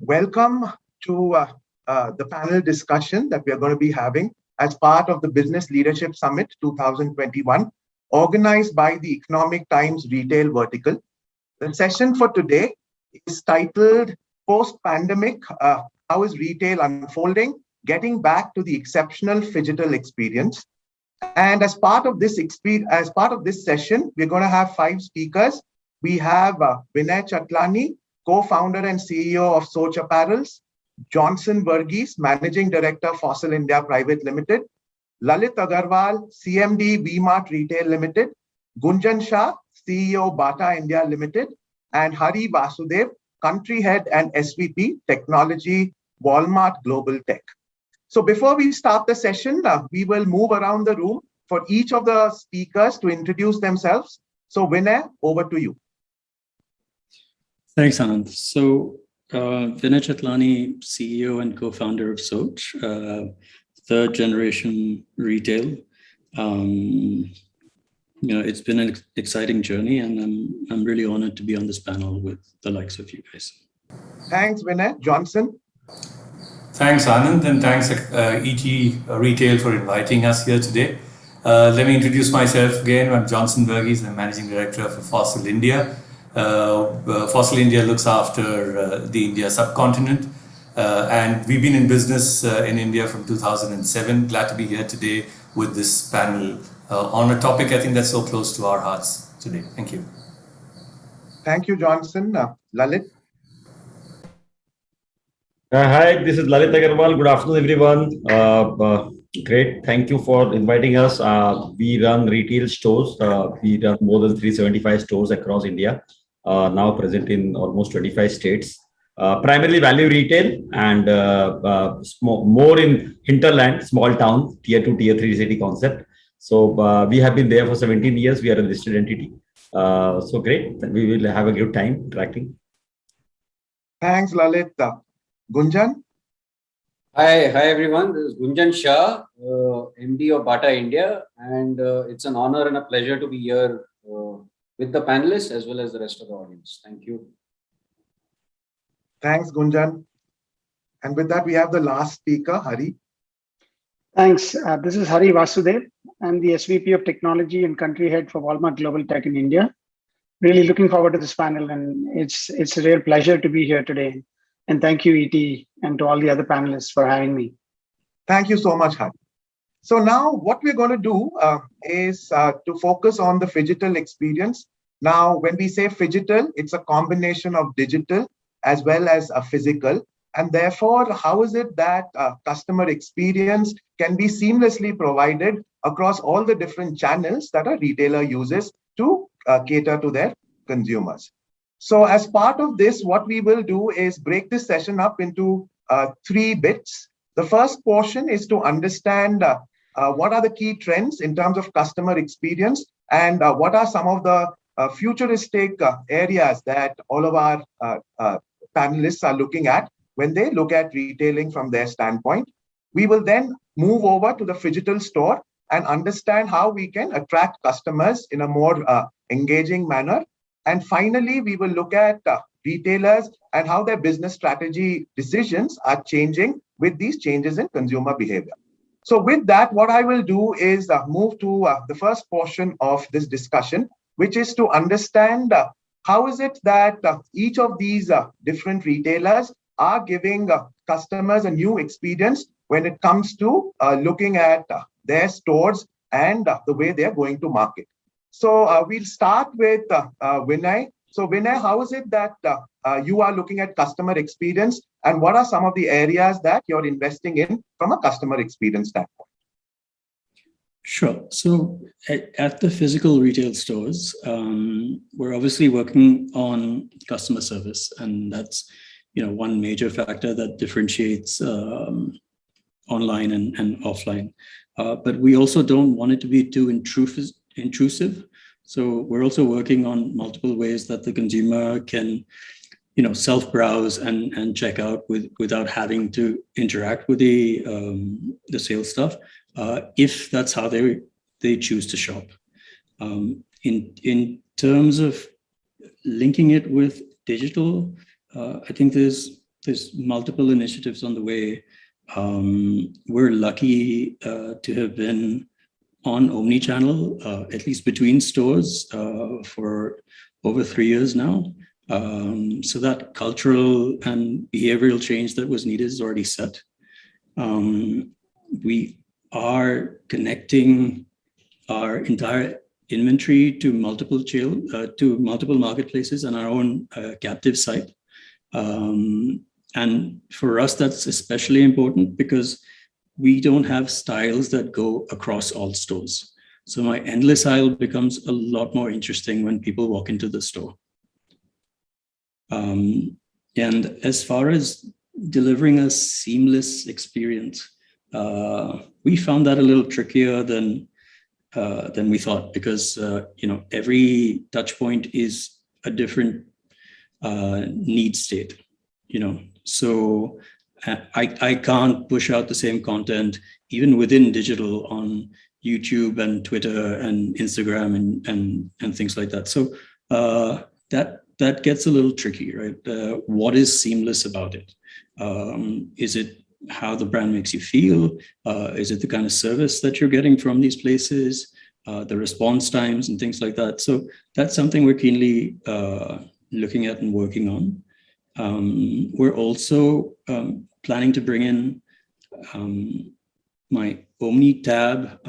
Welcome to the panel discussion that we are going to be having as part of the Business Leadership Summit 2021, organized by the Economic Times Retail Vertical. The session for today is titled Post-Pandemic, How is Retail Unfolding? Getting Back to the Exceptional Phygital Experience. And as part of this session, we're going to have 5 speakers. We have Vinay Chatlani, co-founder and CEO of Soch Apparels; Verghese, Managing Director, Fossil India Private Limited; Lalit Agarwal, CMD, V-Mart Retail Limited; Gunjan Shah, CEO, BATA India Limited; and Vasudev, Country Head and SVP, Technology, Walmart Global Tech. So before we start the session, we will move around the room for each of the speakers to introduce themselves. So Vinay, over to you. Thanks, Anand. So Vinay Chatlani, CEO and co-founder of Soch, third generation retail. It's been an exciting journey, and I'm really honored to be on this panel with the likes of you guys. Thanks, Vinay. Johnson. Thanks, Anand, and thanks ET Retail for inviting us here today. Let me introduce myself again. I'm Verghese. I'm Managing Director for Fossil India. Fossil India looks after the India subcontinent, and we've been in business in India from 2007. Glad to be here today with this panel on a topic I think that's so close to our hearts today. Thank you. Thank you, Johnson. Lalit. Hi, this is Lalit Agarwal. Good afternoon, everyone. Great. Thank you for inviting us. We run retail stores. We run more than 375 stores across India, now present in almost 25 states. Primarily value retail and more in hinterland, small town, tier 2, tier 3 city concept. So we have been there for 17 years. We are a listed entity. So great. We will have a good time interacting. Thanks, Lalit. Gunjan? Hi everyone. This is Gunjan Shah, MD of BATA India, and it's an honor and a pleasure to be here with the panelists as well as the rest of the audience. Thank you. Thanks, Gunjan. And with that, we have the last speaker, Hari. Thanks. This is Vasudev. I'm the SVP of Technology and Country Head for Walmart Global Tech in India. Really looking forward to this panel, and it's a real pleasure to be here today. And thank you, ET, and to all the other panelists for having me. Thank you so much, Hari. So now what we're going to do is to focus on the phygital experience. Now, when we say phygital, it's a combination of digital as well as a physical. And therefore, how is it that customer experience can be seamlessly provided across all the different channels that a retailer uses to cater to their consumers? So as part of this, what we will do is break this session up into 3 bits. The first portion is to understand what are the key trends in terms of customer experience, and what are some of the futuristic areas that all of our panelists are looking at when they look at retailing from their standpoint. We will then move over to the phygital store and understand how we can attract customers in a more engaging manner. And finally, we will look at retailers and how their business strategy decisions are changing with these changes in consumer behavior. So with that, what I will do is move to the first portion of this discussion, which is to understand how is it that each of these different retailers are giving customers a new experience when it comes to looking at their stores and the way they're going to market. So we'll start with Vinay. So Vinay, how is it that you are looking at customer experience, and what are some of the areas that you're investing in from a customer experience standpoint? Sure. So at the physical retail stores, we're obviously working on customer service, and that's one major factor that differentiates online and offline. But we also don't want it to be too intrusive. So we're also working on multiple ways that the consumer can, self-browse and check out without having to interact with the sales staff, if that's how they choose to shop. In terms of linking it with digital, I think there's there's multiple initiatives on the way. We're lucky to have been on omni-channel, at least between stores, for over 3 years now. So that cultural and behavioral change that was needed is already set. We are connecting our entire inventory to multiple marketplaces and our own captive site. And for us, that's especially important because we don't have styles that go across all stores. So my endless aisle becomes a lot more interesting when people walk into the store. And as far as delivering a seamless experience, we found that a little trickier than we thought because every touch point is a different need state. So I can't push out the same content even within digital on YouTube and Twitter and Instagram and things like that. So that gets a little tricky, right? What is seamless about it? Is it how the brand makes you feel? Is it the kind of service that you're getting from these places? The response times and things like that. So that's something we're keenly looking at and working on. We're also planning to bring in my Omni tab,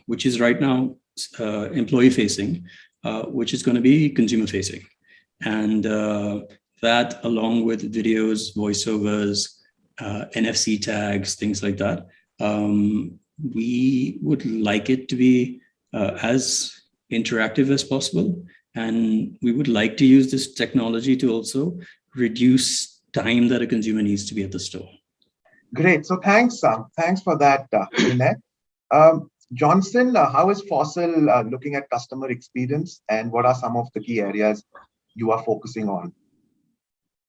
which is right now employee facing, which is going to be consumer facing. And that, along with videos, voiceovers, NFC tags, things like that, we would like it to be as interactive as possible. And we would like to use this technology to also reduce time that a consumer needs to be at the store. Great. So thanks for that, Vinay. Johnson, how is Fossil looking at customer experience, and what are some of the key areas you are focusing on?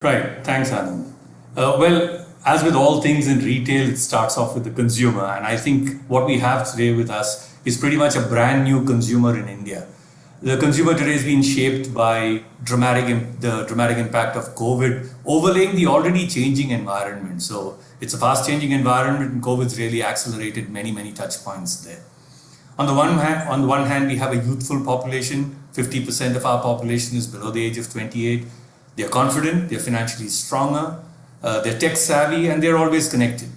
Right. Thanks, Anand. Well, as with all things in retail, it starts off with the consumer. And I think what we have today with us is pretty much a brand new consumer in India. The consumer today is being shaped by the dramatic impact of COVID, overlaying the already changing environment. So it's a fast changing environment, and COVID's really accelerated many touch points there. On the one hand, we have a youthful population. 50% of our population is below the age of 28. They're confident, they're financially stronger, they're tech savvy, and they're always connected.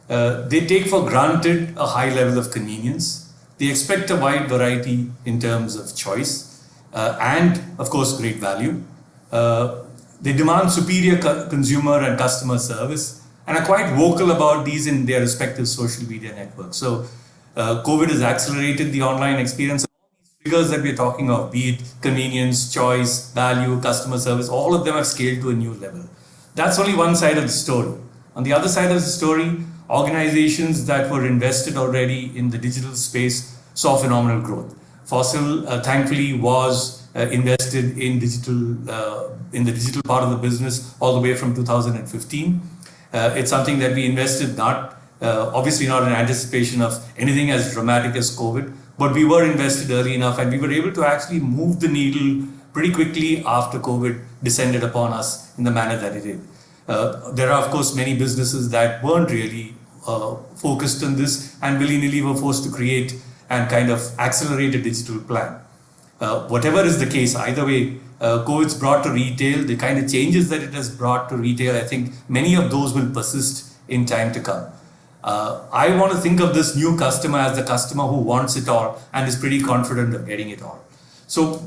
They take for granted a high level of convenience. They expect a wide variety in terms of choice and, of course, great value. They demand superior consumer and customer service and are quite vocal about these in their respective social media networks. So COVID has accelerated the online experience. All these figures that we're talking of, be it convenience, choice, value, customer service, all of them have scaled to a new level. That's only one side of the story. On the other side of the story, organizations that were invested already in the digital space saw phenomenal growth. Fossil, thankfully, was invested in the digital part of the business all the way from 2015. It's something that we invested obviously not in anticipation of anything as dramatic as COVID, but we were invested early enough, and we were able to actually move the needle pretty quickly after COVID descended upon us in the manner that it did. There are, of course, many businesses that weren't really focused on this and willy-nilly were forced to create and kind of accelerate a digital plan. Whatever is the case, either way, COVID's brought to retail, the kind of changes that it has brought to retail, I think many of those will persist in time to come. I want to think of this new customer as the customer who wants it all and is pretty confident of getting it all. So,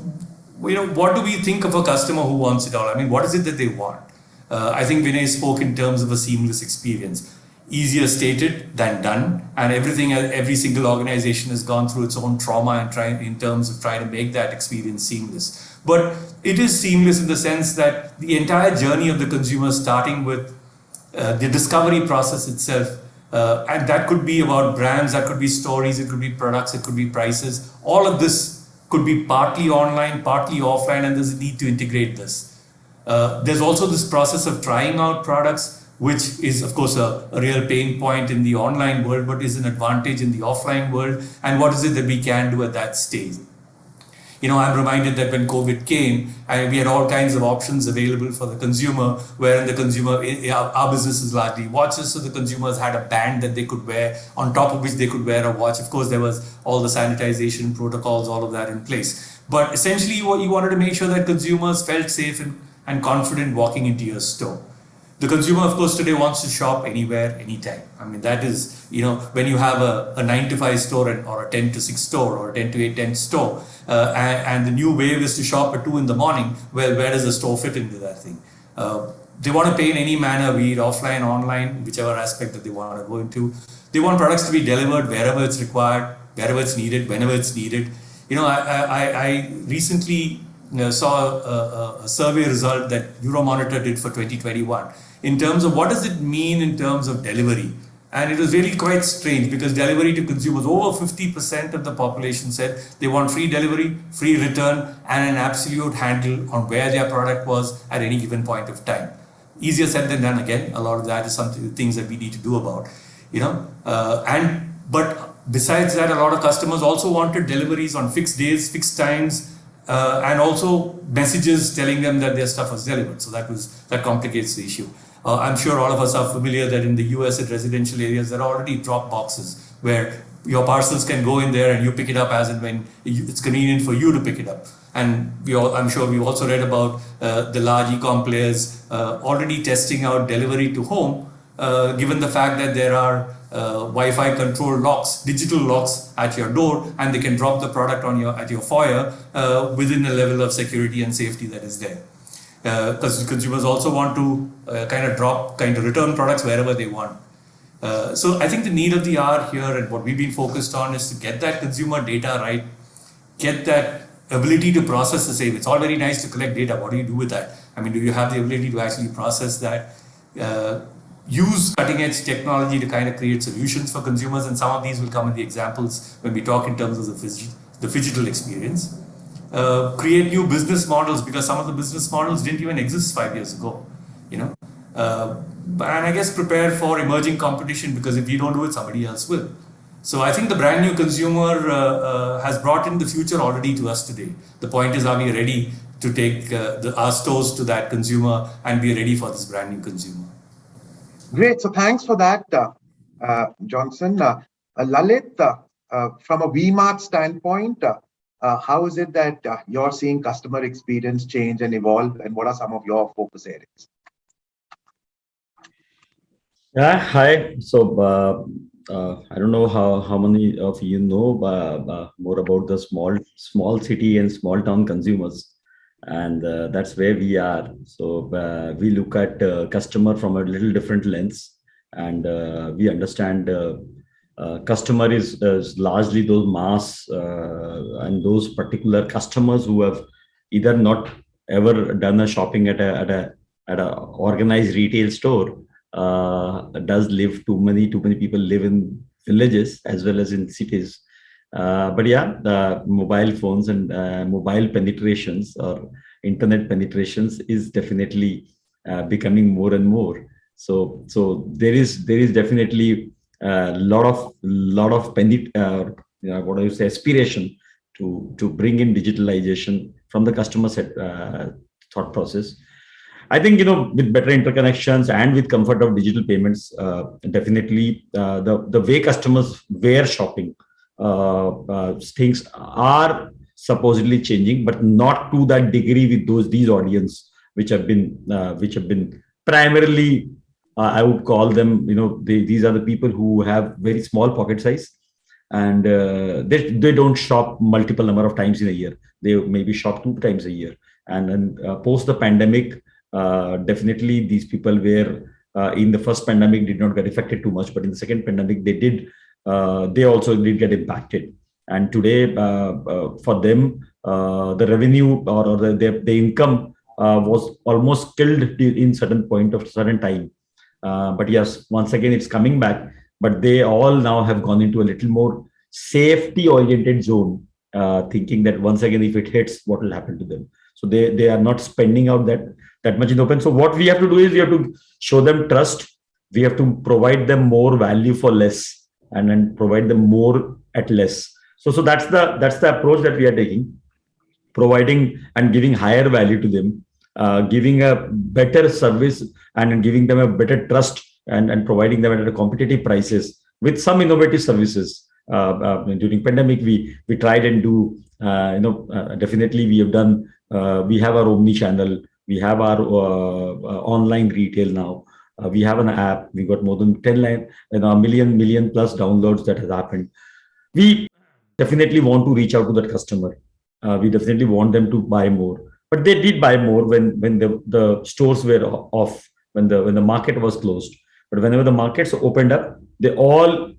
what do we think of a customer who wants it all? I mean, what is it that they want? I think Vinay spoke in terms of a seamless experience. Easier stated than done, and every single organization has gone through its own trauma in terms of trying to make that experience seamless. But it is seamless in the sense that the entire journey of the consumer, starting with the discovery process itself, and that could be about brands, that could be stories, it could be products, it could be prices. All of this could be partly online, partly offline, and there's a need to integrate this. There's also this process of trying out products, which is, of course, a real pain point in the online world, but is an advantage in the offline world. And what is it that we can do at that stage? I'm reminded that when COVID came, we had all kinds of options available for the consumer, wherein the consumer, our business is largely watches, so the consumers had a band that they could wear, on top of which they could wear a watch. Of course, there was all the sanitization protocols, all of that in place. But essentially, what you wanted to make sure that consumers felt safe and confident walking into your store. The consumer, of course, today wants to shop anywhere, anytime. I mean, that is, when you have a 9 to 5 store or a 10 to 6 store or a 10 to 8, 10 store, and the new wave is to shop at 2 in the morning, well, where does the store fit into that thing? They want to pay in any manner, be it offline, online, whichever aspect that they want to go into. They want products to be delivered wherever it's required, wherever it's needed, whenever it's needed. I recently saw a survey result that Euromonitor did for 2021 in terms of what does it mean in terms of delivery. And it was really quite strange because delivery to consumers, over 50% of the population said they want free delivery, free return, and an absolute handle on where their product was at any given point of time. Easier said than done. Again, a lot of that is things that we need to do about, but besides that, a lot of customers also wanted deliveries on fixed days, fixed times, and also messages telling them that their stuff was delivered. So that complicates the issue. I'm sure all of us are familiar that in the US at residential areas, there are already drop boxes where your parcels can go in there and you pick it up as and when it's convenient for you to pick it up. And I'm sure we've also read about the large e-com players already testing out delivery to home, given the fact that there are Wi-Fi controlled locks, digital locks at your door, and they can drop the product at your foyer within a level of security and safety that is there. Because consumers also want to kind of return products wherever they want. So I think the need of the hour here and what we've been focused on is to get that consumer data right, get that ability to process the same. It's all very nice to collect data. What do you do with that? I mean, do you have the ability to actually process that? Use cutting edge technology to kind of create solutions for consumers, and some of these will come in the examples when we talk in terms of the phygital experience. Create new business models, because some of the business models didn't even exist 5 years ago, and I guess prepare for emerging competition, because if you don't do it, somebody else will. So I think the brand new consumer has brought in the future already to us today. The point is, are we ready to take our stores to that consumer and be ready for this brand new consumer? Great. So thanks for that, Johnson. Lalit, from a V-Mart standpoint, how is it that you're seeing customer experience change and evolve, and what are some of your focus areas? Yeah, hi. So I don't know how many of you know more about the small city and small town consumers, and that's where we are. So we look at customer from a little different lens, and we understand customer is largely those mass and those particular customers who have either not ever done a shopping at a organized retail store. Does live too many people live in villages as well as in cities. But yeah, the mobile phones and mobile penetrations or internet penetrations is definitely becoming more and more. So there is definitely a lot of aspiration to bring in digitalization from the customer set thought process. I think, with better interconnections and with comfort of digital payments, definitely the way customers were shopping, things are supposedly changing, but not to that degree with these audience which have been primarily, I would call them, these are the people who have very small pocket size, and they don't shop multiple number of times in a year. They maybe shop 2 times a year, and then post the pandemic. Definitely these people were in the first pandemic did not get affected too much, but in the second pandemic they also did get impacted. And today for them the revenue or the income was almost killed in certain time. But yes, once again it's coming back, but they all now have gone into a little more safety oriented zone, thinking that once again if it hits, what will happen to them. So they are not spending out that much in open. So what we have to do is we have to show them trust. We have to provide them more value for less, and then provide them more at less. So that's the approach that we are taking. providing and giving higher value to them, giving a better service and giving them a better trust and providing them at a competitive prices with some innovative services. During pandemic, we tried and do, definitely we have done, we have our omni channel, we have our online retail now. We have an app. We got more than 10 million plus downloads that has happened. We definitely want to reach out to that customer. We definitely want them to buy more. But they did buy more when the stores were off, when the market was closed. But whenever the markets opened up, they all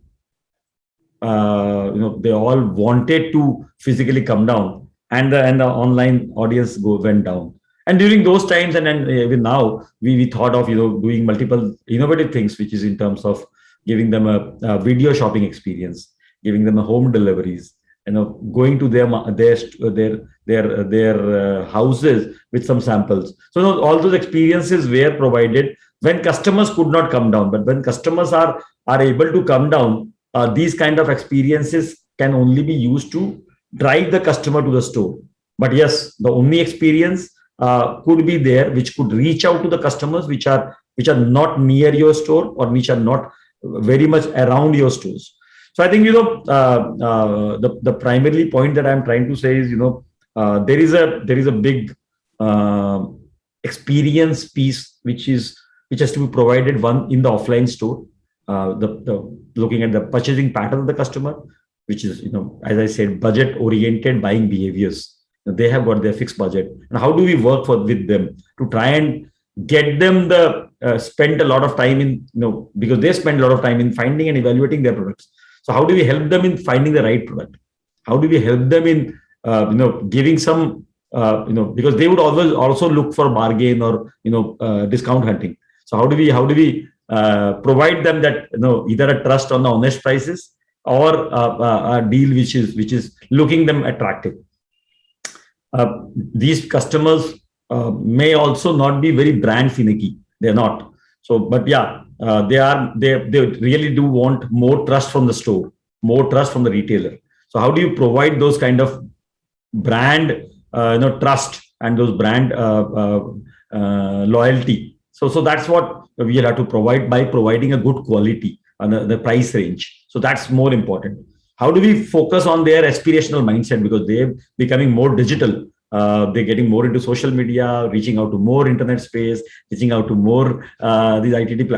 wanted to physically come down, and the online audience went down. And during those times, and then even now, we thought of doing multiple innovative things, which is in terms of giving them a video shopping experience, giving them a home deliveries, going to their houses with some samples. So all those experiences were provided when customers could not come down. But when customers are able to come down, these kind of experiences can only be used to drive the customer to the store. But yes, the omni experience could be there, which could reach out to the customers which are not near your store or which are not very much around your stores. So I think the primary point that I'm trying to say is there is a big experience piece which has to be provided, one in the offline store, the looking at the purchasing pattern of the customer, which is as I said, budget oriented buying behaviors. They have got their fixed budget, and how do we work with them to try and get them spend a lot of time in because they spend a lot of time in finding and evaluating their products. So how do we help them in finding the right product? How do we help them in giving some because they would always also look for bargain or discount hunting. So how do we provide them that either a trust on the honest prices or a deal which is looking them attractive. These customers may also not be very brand finicky. They're not. So, but yeah, they really do want more trust from the store, more trust from the retailer. So how do you provide those kind of brand trust and those brand loyalty? So that's what we have to provide by providing a good quality and the price range. So that's more important. How do we focus on their aspirational mindset? Because they're becoming more digital. They're getting more into social media, reaching out to more internet space, reaching out to more these OTT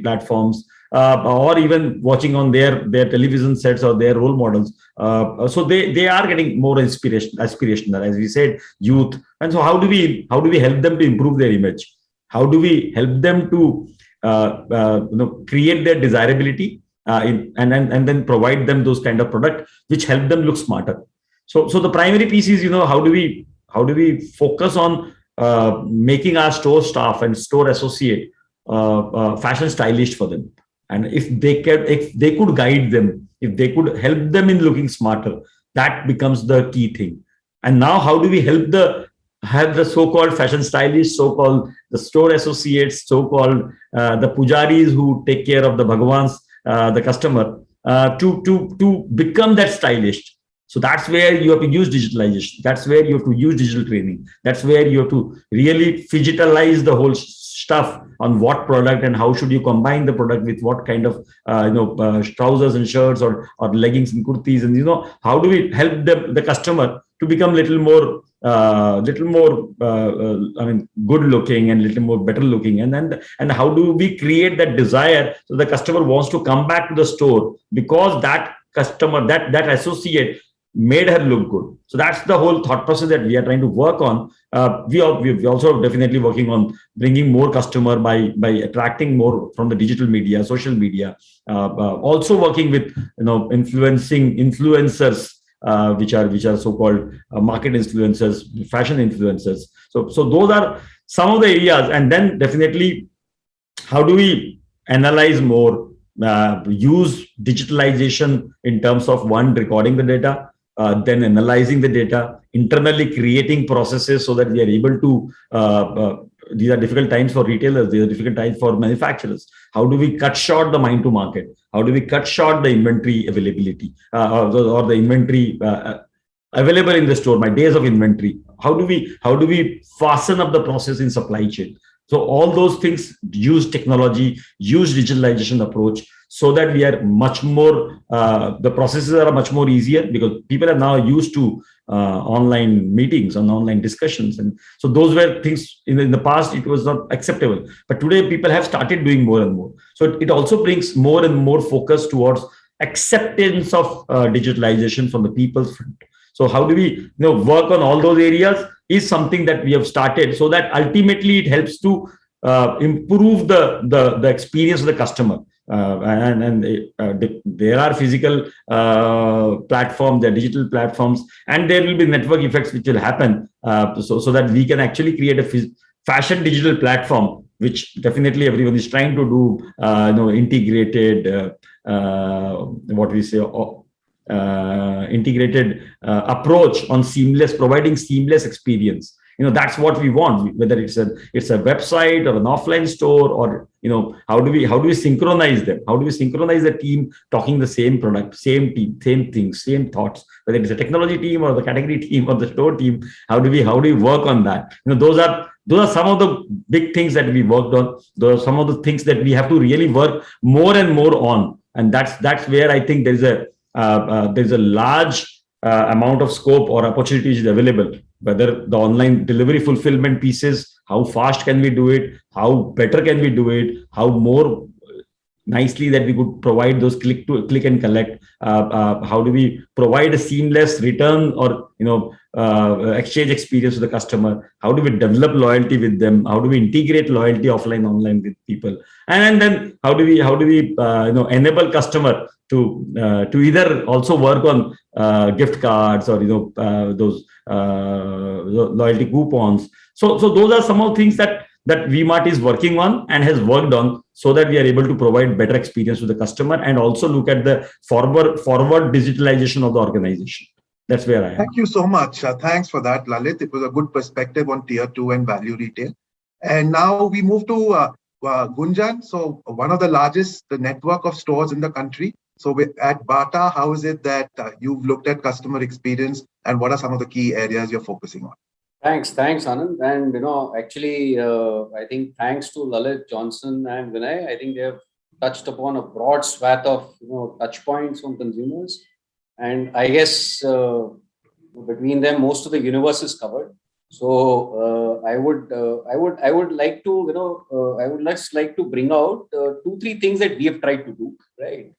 platforms, or even watching on their television sets or their role models. So they are getting more aspirational, as we said, youth. And so how do we help them to improve their image? How do we help them to create their desirability and then provide them those kind of product which help them look smarter? So the primary piece is how do we focus on making our store staff and store associate fashion stylish for them, and if they could guide them, if they could help them in looking smarter, that becomes the key thing. And now how do we help the so-called fashion stylists, so-called the store associates, so-called the pujaris who take care of the bhagwans, the customer, to become that stylish. So that's where you have to use digitalization. That's where you have to use digital training. That's where you have to really phygitalize the whole stuff on what product and how should you combine the product with what kind of trousers and shirts or leggings and kurtis, and how do we help the customer to become little more good looking and little more better looking, and how do we create that desire so the customer wants to come back to the store because that customer, that associate made her look good. So that's the whole thought process that we are trying to work on. We also definitely working on bringing more customer by attracting more from the digital media, social media. Also working with influencers, which are so-called market influencers, fashion influencers. So those are some of the areas. And then definitely, how do we analyze more, use digitalization in terms of one, recording the data, then analyzing the data, internally creating processes so that we are able to, these are difficult times for retailers, these are difficult times for manufacturers. How do we cut short the mind to market? How do we cut short the inventory availability or the inventory available in the store, my days of inventory? how do we fasten up the process in supply chain? So all those things use technology, use digitalization approach, so that we are much more, the processes are much more easier, because people are now used to online meetings and online discussions. And so those were things in the past, it was not acceptable. But today people have started doing more and more. So it also brings more and more focus towards acceptance of digitalization from the people's front. So how do we work on all those areas is something that we have started, so that ultimately it helps to improve the experience of the customer. There are physical platforms, there are digital platforms, and there will be network effects which will happen, so that we can actually create a fashion digital platform, which definitely everyone is trying to do, integrated, what we say, integrated approach on providing seamless experience. That's what we want, whether it's a website or an offline store, or how do we synchronize them? How do we synchronize the team talking the same product, same team, same things, same thoughts, whether it's a technology team or the category team or the store team? How do we work on that? Those are some of the big things that we worked on. Those are some of the things that we have to really work more and more on. And that's where I think there's a large amount of scope or opportunities available, whether the online delivery fulfillment pieces, how fast can we do it, how better can we do it, how more nicely that we could provide those click and collect, how do we provide a seamless return or exchange experience to the customer, how do we develop loyalty with them, how do we integrate loyalty offline online with people, and then how do we enable customer to either also work on gift cards or those loyalty coupons. So those are some of the things that V-Mart is working on and has worked on, so that we are able to provide better experience to the customer and also look at the forward digitalization of the organization. That's where I am. Thank you so much. Thanks for that, Lalit. It was a good perspective on tier 2 and value retail. And now we move to Gunjan. So one of the largest network of stores in the country. So at BATA, how is it that you've looked at customer experience, and what are some of the key areas you're focusing on? Thanks, Anand. And actually, I think thanks to Lalit, Johnson, and Vinay, I think they have touched upon a broad swath of touch points from consumers, and I guess between them, most of the universe is covered. So I would like to bring out 2-3 things that we have tried to do. Right.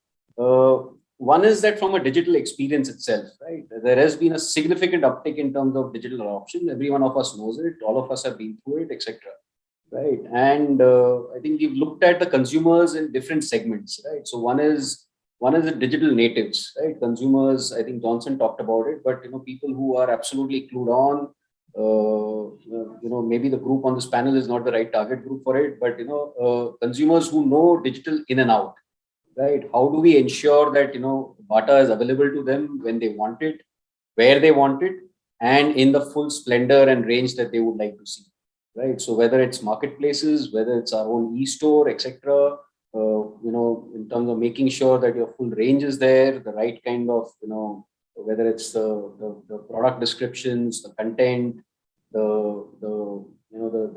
One is that from a digital experience itself, right, there has been a significant uptick in terms of digital adoption. Every one of us knows it. All of us have been through it, etc. Right. And I think we've looked at the consumers in different segments. Right. So one is the digital natives, right? Consumers, I think Johnson talked about it, but people who are absolutely clued on. Maybe the group on this panel is not the right target group for it, but consumers who know digital in and out. Right? How do we ensure that BATA is available to them when they want it, where they want it, and in the full splendor and range that they would like to see, right? So whether it's marketplaces, whether it's our own e-store, etc., in terms of making sure that your full range is there, the right kind of whether it's the product descriptions, the content, the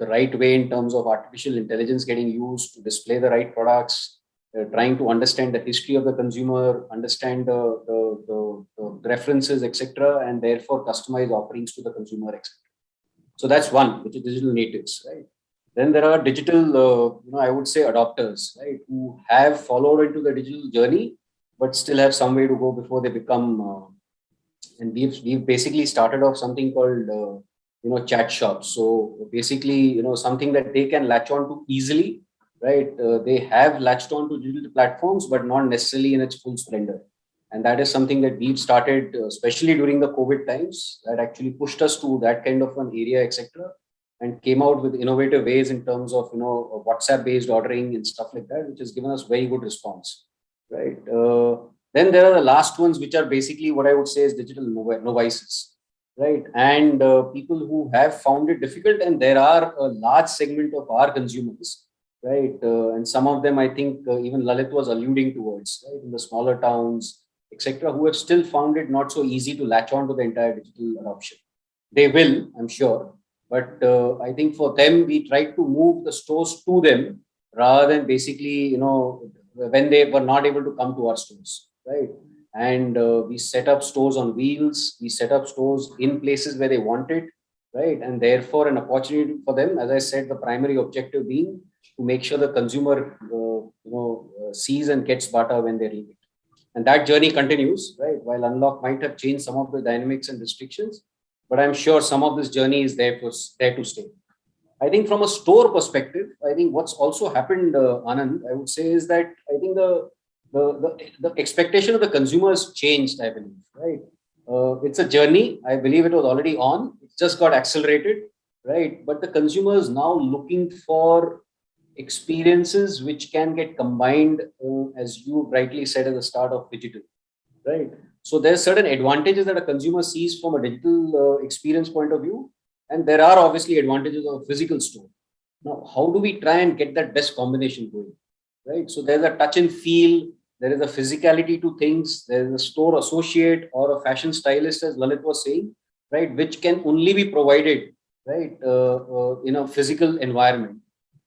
right way in terms of artificial intelligence getting used to display the right products. Trying to understand the history of the consumer, understand the references, etc., and therefore customize offerings to the consumer, etc. So that's one, which is digital natives, right? Then there are digital, I would say adopters, right, who have followed into the digital journey, but still have some way to go before they become. And we've basically started off something called chat shops. So basically, something that they can latch on to easily. Right, they have latched on to digital platforms, but not necessarily in its full splendor. And that is something that we've started, especially during the COVID times, that actually pushed us to that kind of an area, etc., and came out with innovative ways in terms of WhatsApp-based ordering and stuff like that, which has given us very good response. Right. Then there are the last ones, which are basically what I would say is digital novices. Right, and people who have found it difficult, and there are a large segment of our consumers. Right, and some of them I think even Lalit was alluding towards, right, in the smaller towns, etc., who have still found it not so easy to latch on to the entire digital adoption. They will, I'm sure. But I think for them, we tried to move the stores to them rather than basically, when they were not able to come to our stores, right? And we set up stores on wheels. We set up stores in places where they wanted, right? And therefore, an opportunity for them, as I said, the primary objective being to make sure the consumer, sees and gets BATA when they read it. And that journey continues, right? While unlock might have changed some of the dynamics and restrictions, but I'm sure some of this journey is there to stay. I think from a store perspective, I think what's also happened, Anand, I would say is that I think the expectation of the consumer has changed, I believe, right? It's a journey. I believe it was already on. It just got accelerated, right? But the consumer is now looking for experiences which can get combined, as you rightly said at the start, of digital, right? So there's certain advantages that a consumer sees from a digital experience point of view, and there are obviously advantages of a physical store. Now, how do we try and get that best combination going, right? So there's a touch and feel, there is a physicality to things, there is a store associate or a fashion stylist, as Lalit was saying, right, which can only be provided, right, in a physical environment.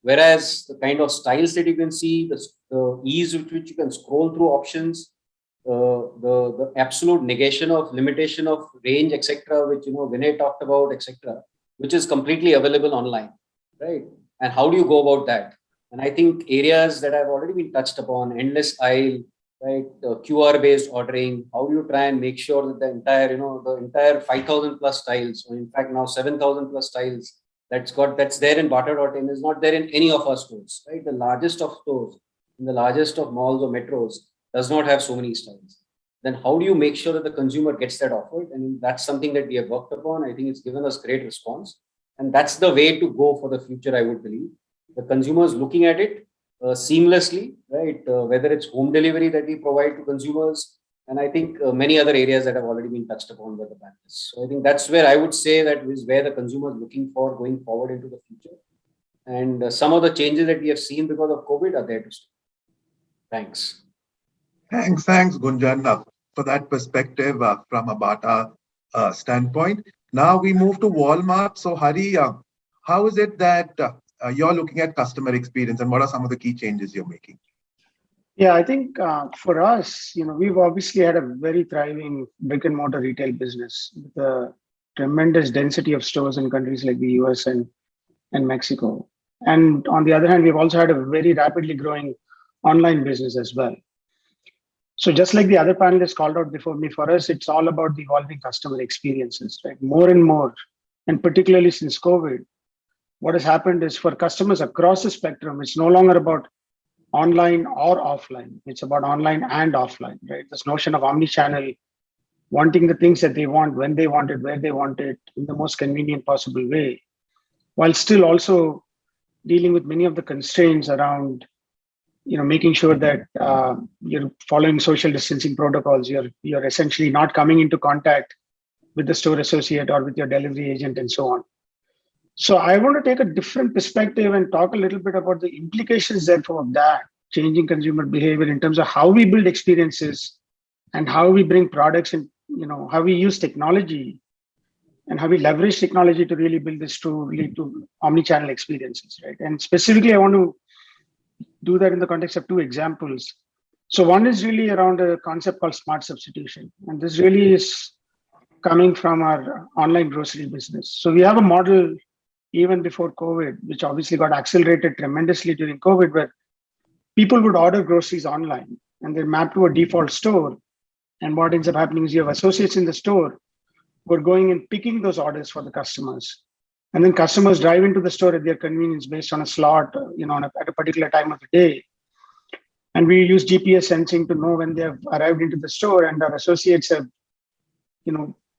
Whereas the kind of styles that you can see, the ease with which you can scroll through options, the absolute negation of limitation of range, etc., which Vinay talked about, etc., which is completely available online, right? And how do you go about that? And I think areas that have already been touched upon, endless aisle, right, QR-based ordering. How do you try and make sure that the entire 5,000 plus styles, or in fact now 7,000 plus styles, that's there in BATA.in is not there in any of our stores, right? The largest of stores, in the largest of malls or metros, does not have so many styles. Then how do you make sure that the consumer gets that offered? And that's something that we have worked upon. I think it's given us great response. And that's the way to go for the future, I would believe. The consumers looking at it seamlessly, right? Whether it's home delivery that we provide to consumers, and I think many other areas that have already been touched upon by the panelists. So I think that's where I would say that is where the consumer is looking for going forward into the future. And some of the changes that we have seen because of COVID are there to stay. Thanks. Thanks, Gunjan, for that perspective from a BATA standpoint. Now we move to Walmart. So Hari, how is it that you're looking at customer experience, and what are some of the key changes you're making? Yeah, I think for us, we've obviously had a very thriving brick and mortar retail business with a tremendous density of stores in countries like the US and Mexico. And on the other hand, we've also had a very rapidly growing online business as well. So just like the other panelists called out before me, for us, it's all about the evolving customer experiences, right? More and more, and particularly since COVID, what has happened is for customers across the spectrum, it's no longer about online or offline. It's about online and offline, right? This notion of omni-channel, wanting the things that they want, when they want it, where they want it, in the most convenient possible way, while still also dealing with many of the constraints around, making sure that you're following social distancing protocols. You're essentially not coming into contact with the store associate or with your delivery agent and so on. So I want to take a different perspective and talk a little bit about the implications therefore of that changing consumer behavior in terms of how we build experiences and how we bring products and how we use technology and how we leverage technology to really build this to lead to omni-channel experiences, right? And specifically, I want to do that in the context of two examples. So one is really around a concept called smart substitution. And this really is coming from our online grocery business. So we have a model even before COVID, which obviously got accelerated tremendously during COVID, where people would order groceries online and they're mapped to a default store. And what ends up happening is you have associates in the store who are going and picking those orders for the customers. And then customers drive into the store at their convenience based on a slot, at a particular time of the day. And we use GPS sensing to know when they have arrived into the store, and our associates have,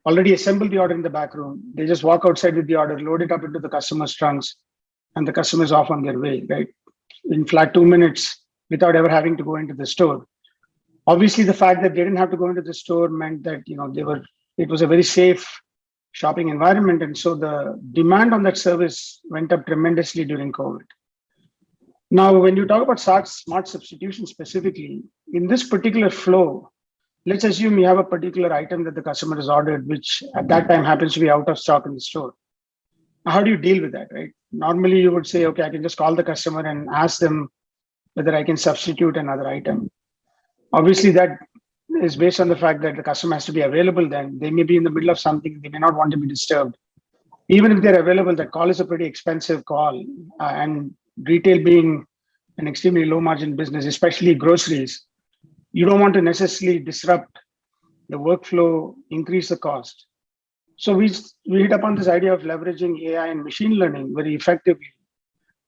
already assembled the order in the back room. They just walk outside with the order, load it up into the customer's trunks, and the customer is off on their way, right? In flat 2 minutes without ever having to go into the store. Obviously, the fact that they didn't have to go into the store meant that, it was a very safe shopping environment. And so the demand on that service went up tremendously during COVID. Now, when you talk about smart substitution specifically, in this particular flow, let's assume you have a particular item that the customer has ordered, which at that time happens to be out of stock in the store. How do you deal with that, right? Normally you would say, okay, I can just call the customer and ask them whether I can substitute another item. Obviously, that is based on the fact that the customer has to be available then. They may be in the middle of something, they may not want to be disturbed. Even if they're available, that call is a pretty expensive call. And retail being an extremely low margin business, especially groceries, you don't want to necessarily disrupt the workflow, increase the cost. So we hit upon this idea of leveraging AI and machine learning very effectively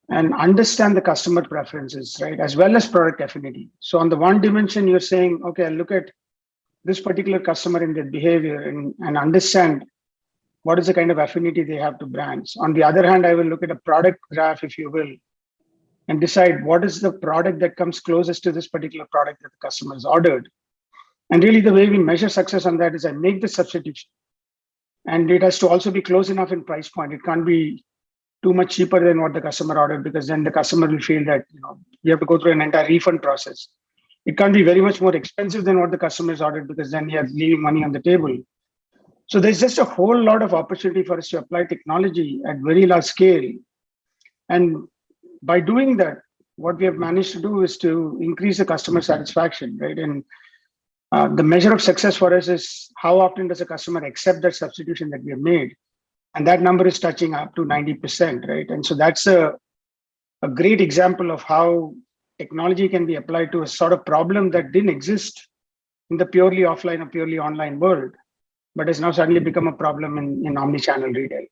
and understand the customer preferences, right, as well as product affinity. So on the one dimension, you're saying, okay, look at this particular customer and their behavior and understand what is the kind of affinity they have to brands. On the other hand, I will look at a product graph, if you will, and decide what is the product that comes closest to this particular product that the customer has ordered. And really the way we measure success on that is I make the substitution. And it has to also be close enough in price point. It can't be too much cheaper than what the customer ordered, because then the customer will feel that you have to go through an entire refund process. It can't be very much more expensive than what the customer has ordered, because then you're leaving money on the table. So there's just a whole lot of opportunity for us to apply technology at very large scale. And by doing that, what we have managed to do is to increase the customer satisfaction, right? And the measure of success for us is how often does a customer accept that substitution that we have made. And that number is touching up to 90%, right? And so that's a great example of how technology can be applied to a sort of problem that didn't exist in the purely offline or purely online world, but has now suddenly become a problem in omni-channel retail.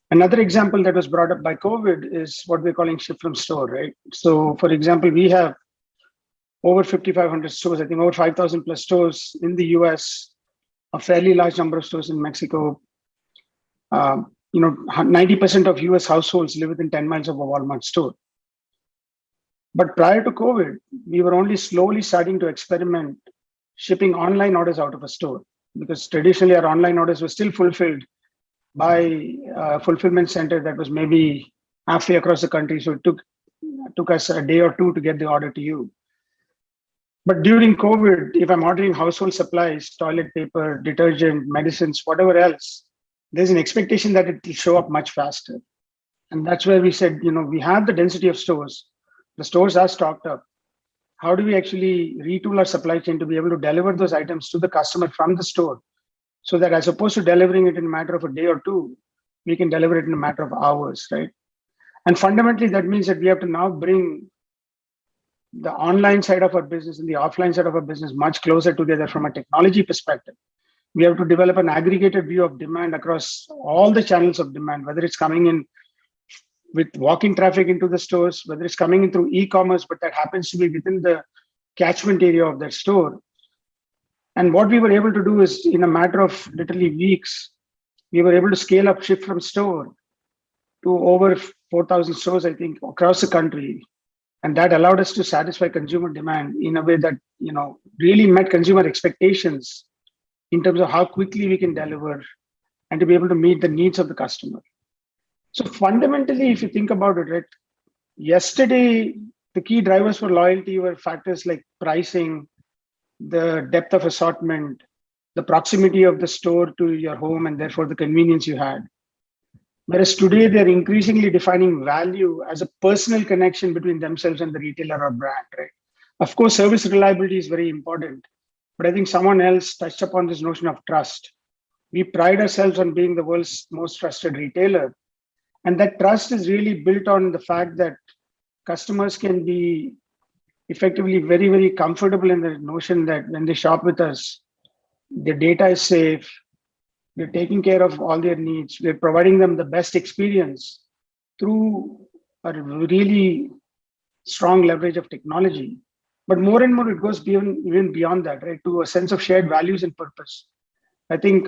Another example that was brought up by COVID is what we're calling ship from store, right? So for example, we have over 5,500 stores, I think over 5,000 plus stores in the US, a fairly large number of stores in Mexico. 90% of US households live within 10 miles of a Walmart store. But prior to COVID, we were only slowly starting to experiment shipping online orders out of a store, because traditionally our online orders were still fulfilled by a fulfillment center that was maybe halfway across the country. So it took us a day or two to get the order to you. But during COVID, if I'm ordering household supplies, toilet paper, detergent, medicines, whatever else, there's an expectation that it will show up much faster. And that's where we said, we have the density of stores. The stores are stocked up. How do we actually retool our supply chain to be able to deliver those items to the customer from the store, so that as opposed to delivering it in a matter of a day or two, we can deliver it in a matter of hours, right? And fundamentally, that means that we have to now bring the online side of our business and the offline side of our business much closer together from a technology perspective. We have to develop an aggregated view of demand across all the channels of demand, whether it's coming in with walking traffic into the stores, whether it's coming in through e-commerce, but that happens to be within the catchment area of that store. And what we were able to do is, in a matter of literally weeks, we were able to scale up ship from store to over 4,000 stores, I think, across the country. And that allowed us to satisfy consumer demand in a way that, really met consumer expectations in terms of how quickly we can deliver and to be able to meet the needs of the customer. So fundamentally, if you think about it, right, yesterday, the key drivers for loyalty were factors like pricing, the depth of assortment, the proximity of the store to your home, and therefore the convenience you had. Whereas today, they're increasingly defining value as a personal connection between themselves and the retailer or brand, right? Of course, service reliability is very important, but I think someone else touched upon this notion of trust. We pride ourselves on being the world's most trusted retailer. And that trust is really built on the fact that customers can be effectively very, very comfortable in the notion that when they shop with us, their data is safe, we're taking care of all their needs, we're providing them the best experience through a really strong leverage of technology. But more and more, it goes even beyond that, right, to a sense of shared values and purpose. I think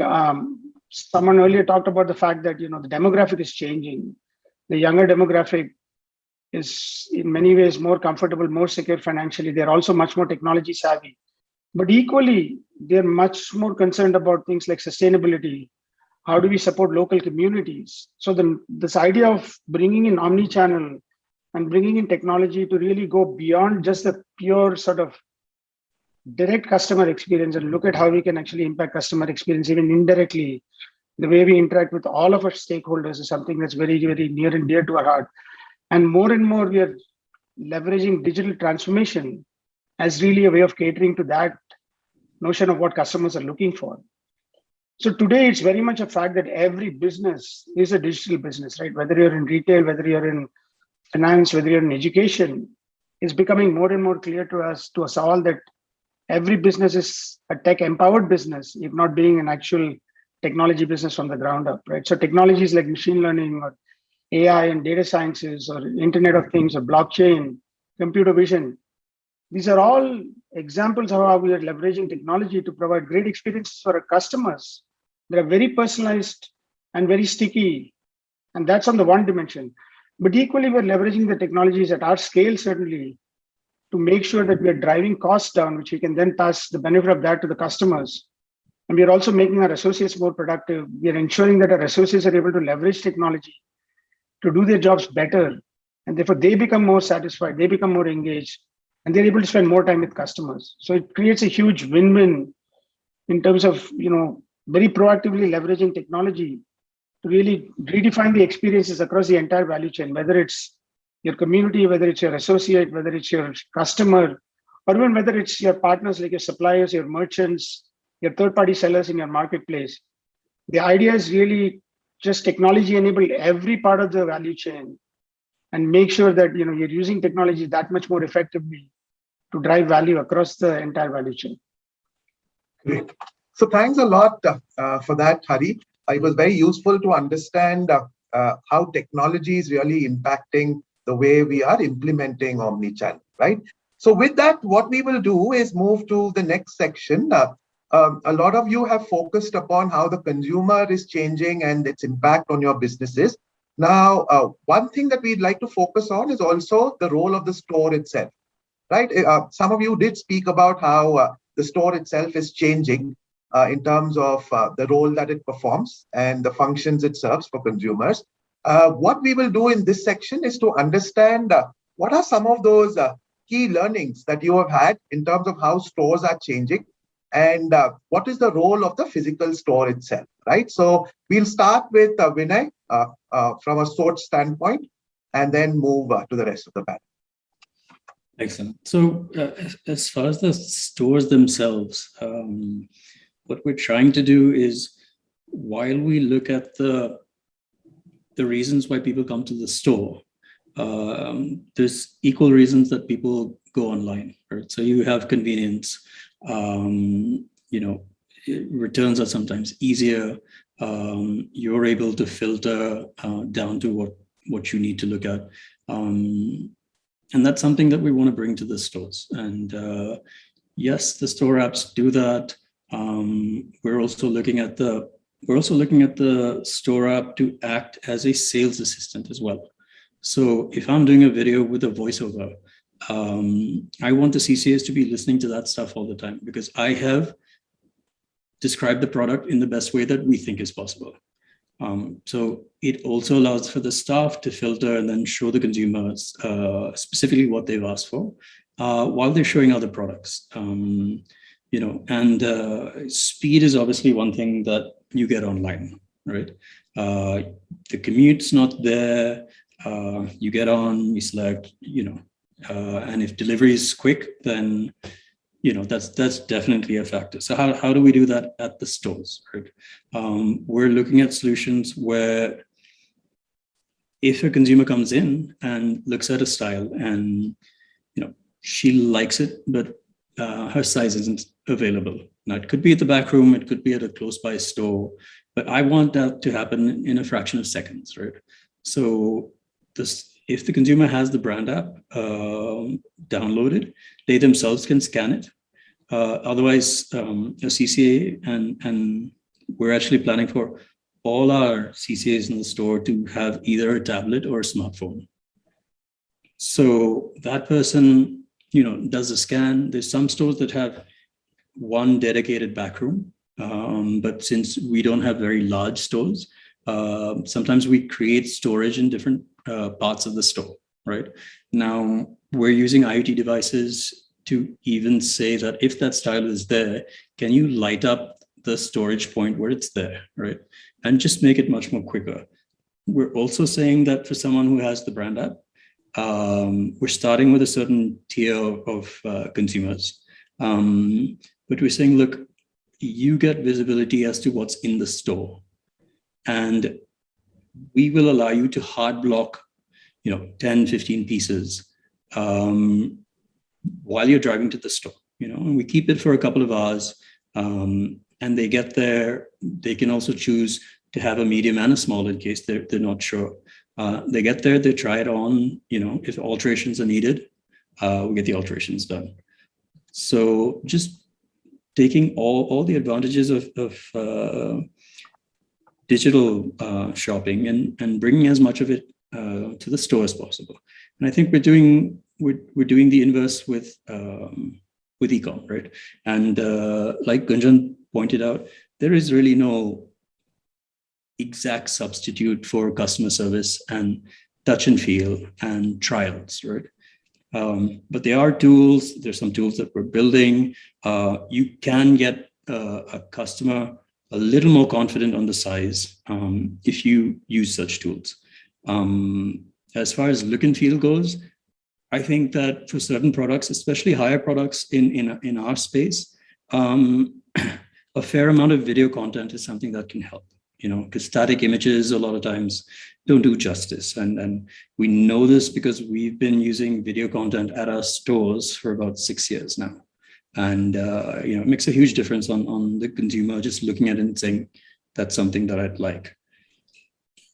someone earlier talked about the fact that, the demographic is changing. The younger demographic is in many ways more comfortable, more secure financially. They're also much more technology savvy. But equally, they're much more concerned about things like sustainability. How do we support local communities? So this idea of bringing in omni-channel and bringing in technology to really go beyond just the pure sort of direct customer experience and look at how we can actually impact customer experience even indirectly. The way we interact with all of our stakeholders is something that's very, very near and dear to our heart. And more, we are leveraging digital transformation as really a way of catering to that notion of what customers are looking for. So today, it's very much a fact that every business is a digital business, right? Whether you're in retail, whether you're in finance, whether you're in education, it's becoming more and more clear to us all that every business is a tech-empowered business, if not being an actual technology business from the ground up, right? So technologies like machine learning or AI and data sciences or Internet of Things or blockchain, computer vision, these are all examples of how we are leveraging technology to provide great experiences for our customers that are very personalized and very sticky. And that's on the one dimension. But equally, we're leveraging the technologies at our scale, certainly, to make sure that we are driving costs down, which we can then pass the benefit of that to the customers. And we are also making our associates more productive. We are ensuring that our associates are able to leverage technology to do their jobs better. And therefore, they become more satisfied, they become more engaged, and they're able to spend more time with customers. So it creates a huge win-win in terms of, very proactively leveraging technology to really redefine the experiences across the entire value chain, whether it's your community, whether it's your associate, whether it's your customer, or even whether it's your partners like your suppliers, your merchants, your third-party sellers in your marketplace. The idea is really just technology enable every part of the value chain and make sure that you're using technology that much more effectively to drive value across the entire value chain. Great. So thanks a lot for that, Hari. It was very useful to understand how technology is really impacting the way we are implementing omnichannel, right? So with that, what we will do is move to the next section. A lot of you have focused upon how the consumer is changing and its impact on your businesses. Now, one thing that we'd like to focus on is also the role of the store itself, right? Some of you did speak about how the store itself is changing in terms of the role that it performs and the functions it serves for consumers. What we will do in this section is to understand what are some of those key learnings that you have had in terms of how stores are changing and what is the role of the physical store itself, right? So we'll start with Vinay from a Soch standpoint and then move to the rest of the panel. Excellent. So as far as the stores themselves, what we're trying to do is, while we look at the reasons why people come to the store, there's equal reasons that people go online, right? So you have convenience, returns are sometimes easier. You're able to filter down to what you need to look at. And that's something that we want to bring to the stores. And yes, the store apps do that. We're also looking at the store app to act as a sales assistant as well. So if I'm doing a video with a voiceover, I want the CCAs to be listening to that stuff all the time because I have described the product in the best way that we think is possible. So it also allows for the staff to filter and then show the consumers specifically what they've asked for while they're showing other products. Speed is obviously one thing that you get online, right? The commute's not there. You get on, you select, and if delivery is quick, then that's definitely a factor. So how do we do that at the stores, right? We're looking at solutions where if a consumer comes in and looks at a style and she likes it, but her size isn't available. Now it could be at the back room, it could be at a close by store, but I want that to happen in a fraction of seconds, right? So if the consumer has the brand app downloaded, they themselves can scan it. Otherwise, a CCA, and we're actually planning for all our CCAs in the store to have either a tablet or a smartphone. So that person, does a scan. There's some stores that have one dedicated back room, but since we don't have very large stores, sometimes we create storage in different parts of the store, right? Now we're using IoT devices to even say that if that style is there, can you light up the storage point where it's there, right? And just make it much more quicker. We're also saying that for someone who has the brand app, we're starting with a certain tier of consumers. But we're saying, look, you get visibility as to what's in the store. And we will allow you to hard block, 10, 15 pieces while you're driving to the store, and we keep it for a couple of hours. And they get there. They can also choose to have a medium and a small in case they're not sure. They get there, they try it on, if alterations are needed, we get the alterations done. So just taking all the advantages of digital shopping and bringing as much of it to the store as possible. And I think we're doing the inverse with e-com, right? And like Gunjan pointed out, there is really no exact substitute for customer service and touch and feel and trials, right? But there are tools. There's some tools that we're building. You can get a customer a little more confident on the size if you use such tools. As far as look and feel goes, I think that for certain products, especially higher products in our space, a fair amount of video content is something that can help. Because static images a lot of times don't do justice. And we know this because we've been using video content at our stores for about 6 years now. And, it makes a huge difference on the consumer just looking at it and saying, that's something that I'd like.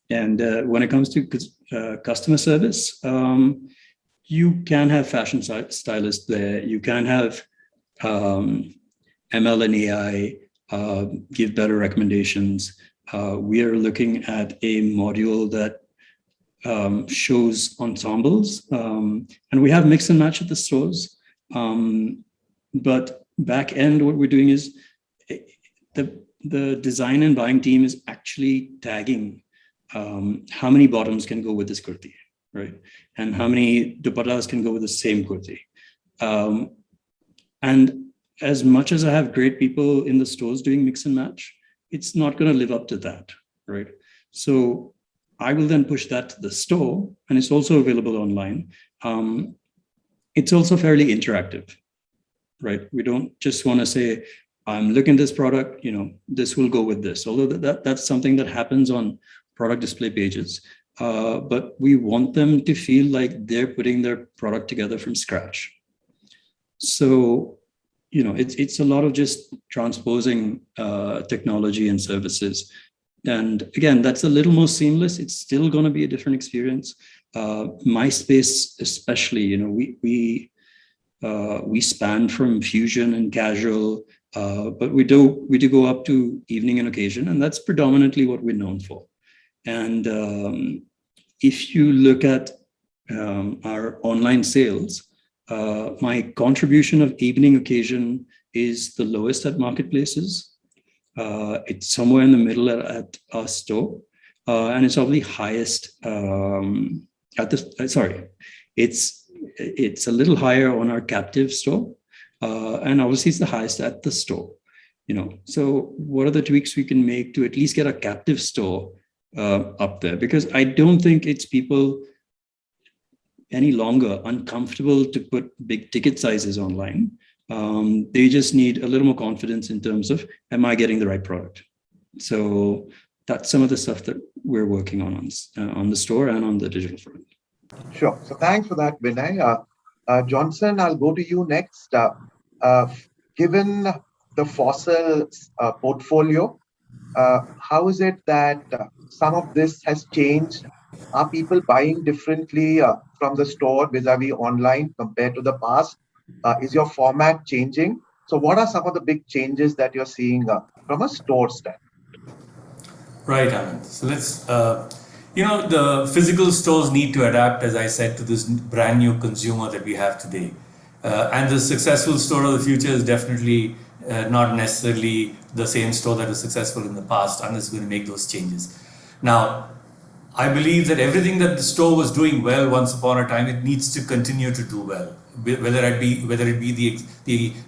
And when it comes to customer service, you can have fashion stylists there. You can have ML and AI give better recommendations. We are looking at a module that shows ensembles, and we have mix and match at the stores. But back end, what we're doing is the design and buying team is actually tagging how many bottoms can go with this kurti, right? And how many dupattas can go with the same kurti. And as much as I have great people in the stores doing mix and match, it's not going to live up to that, right? So I will then push that to the store, and it's also available online. It's also fairly interactive, right? We don't just want to say, I'm looking at this product, this will go with this. Although that's something that happens on product display pages. But we want them to feel like they're putting their product together from scratch. So it's a lot of just transposing technology and services. And again, that's a little more seamless. It's still going to be a different experience. My space, especially, we span from fusion and casual, but we do go up to evening and occasion, and that's predominantly what we're known for. And if you look at our online sales, my contribution of evening occasion is the lowest at marketplaces. It's somewhere in the middle at our store, and it's probably highest at the. It's a little higher on our captive store, and obviously it's the highest at the store. So what are the tweaks we can make to at least get a captive store up there? Because I don't think it's people any longer uncomfortable to put big ticket sizes online. They just need a little more confidence in terms of, am I getting the right product? So that's some of the stuff that we're working on the store and on the digital front. Sure. So thanks for that, Vinay. Johnson, I'll go to you next. Given the Fossil portfolio, how is it that some of this has changed? Are people buying differently from the store vis-a-vis online compared to the past? Is your format changing? So what are some of the big changes that you're seeing from a store standpoint? Right, Anand. So let's, the physical stores need to adapt, as I said, to this brand new consumer that we have today. And the successful store of the future is definitely not necessarily the same store that was successful in the past, unless we're going to make those changes. Now, I believe that everything that the store was doing well once upon a time, it needs to continue to do well. whether it be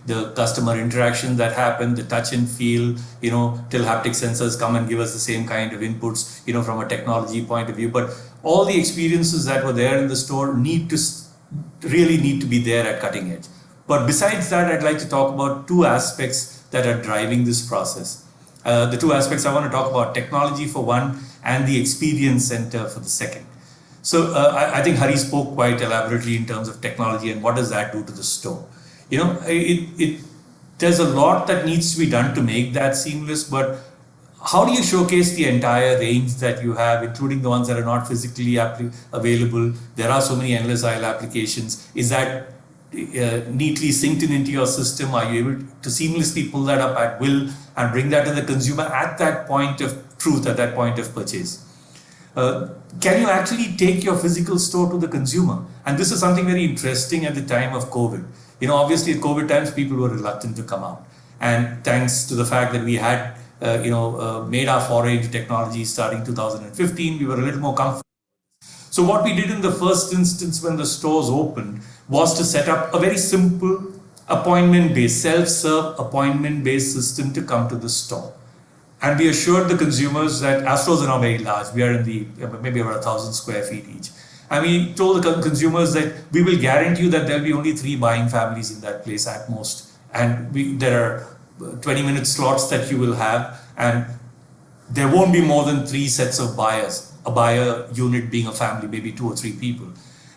the customer interaction that happened, the touch and feel, till haptic sensors come and give us the same kind of inputs, from a technology point of view. But all the experiences that were there in the store really need to be there at cutting edge. But besides that, I'd like to talk about two aspects that are driving this process. The two aspects I want to talk about: technology for one, and the experience center for the second. So I think Hari spoke quite elaborately in terms of technology and what does that do to the store. There's a lot that needs to be done to make that seamless, but how do you showcase the entire range that you have, including the ones that are not physically available? There are so many endless aisle applications. Is that neatly synced into your system? Are you able to seamlessly pull that up at will and bring that to the consumer at that point of truth, at that point of purchase? Can you actually take your physical store to the consumer? And this is something very interesting at the time of COVID. Obviously at COVID times, people were reluctant to come out. And thanks to the fact that we had, made our foray into technology starting 2015, we were a little more comfortable. So what we did in the first instance when the stores opened was to set up a very simple appointment-based, self-serve appointment-based system to come to the store. And we assured the consumers that our stores are not very large. We are in maybe about 1,000 square feet each. And we told the consumers that we will guarantee you that there'll be only 3 buying families in that place at most. And there are 20-minute slots that you will have, and there won't be more than 3 sets of buyers. A buyer unit being a family, maybe 2 or 3 people.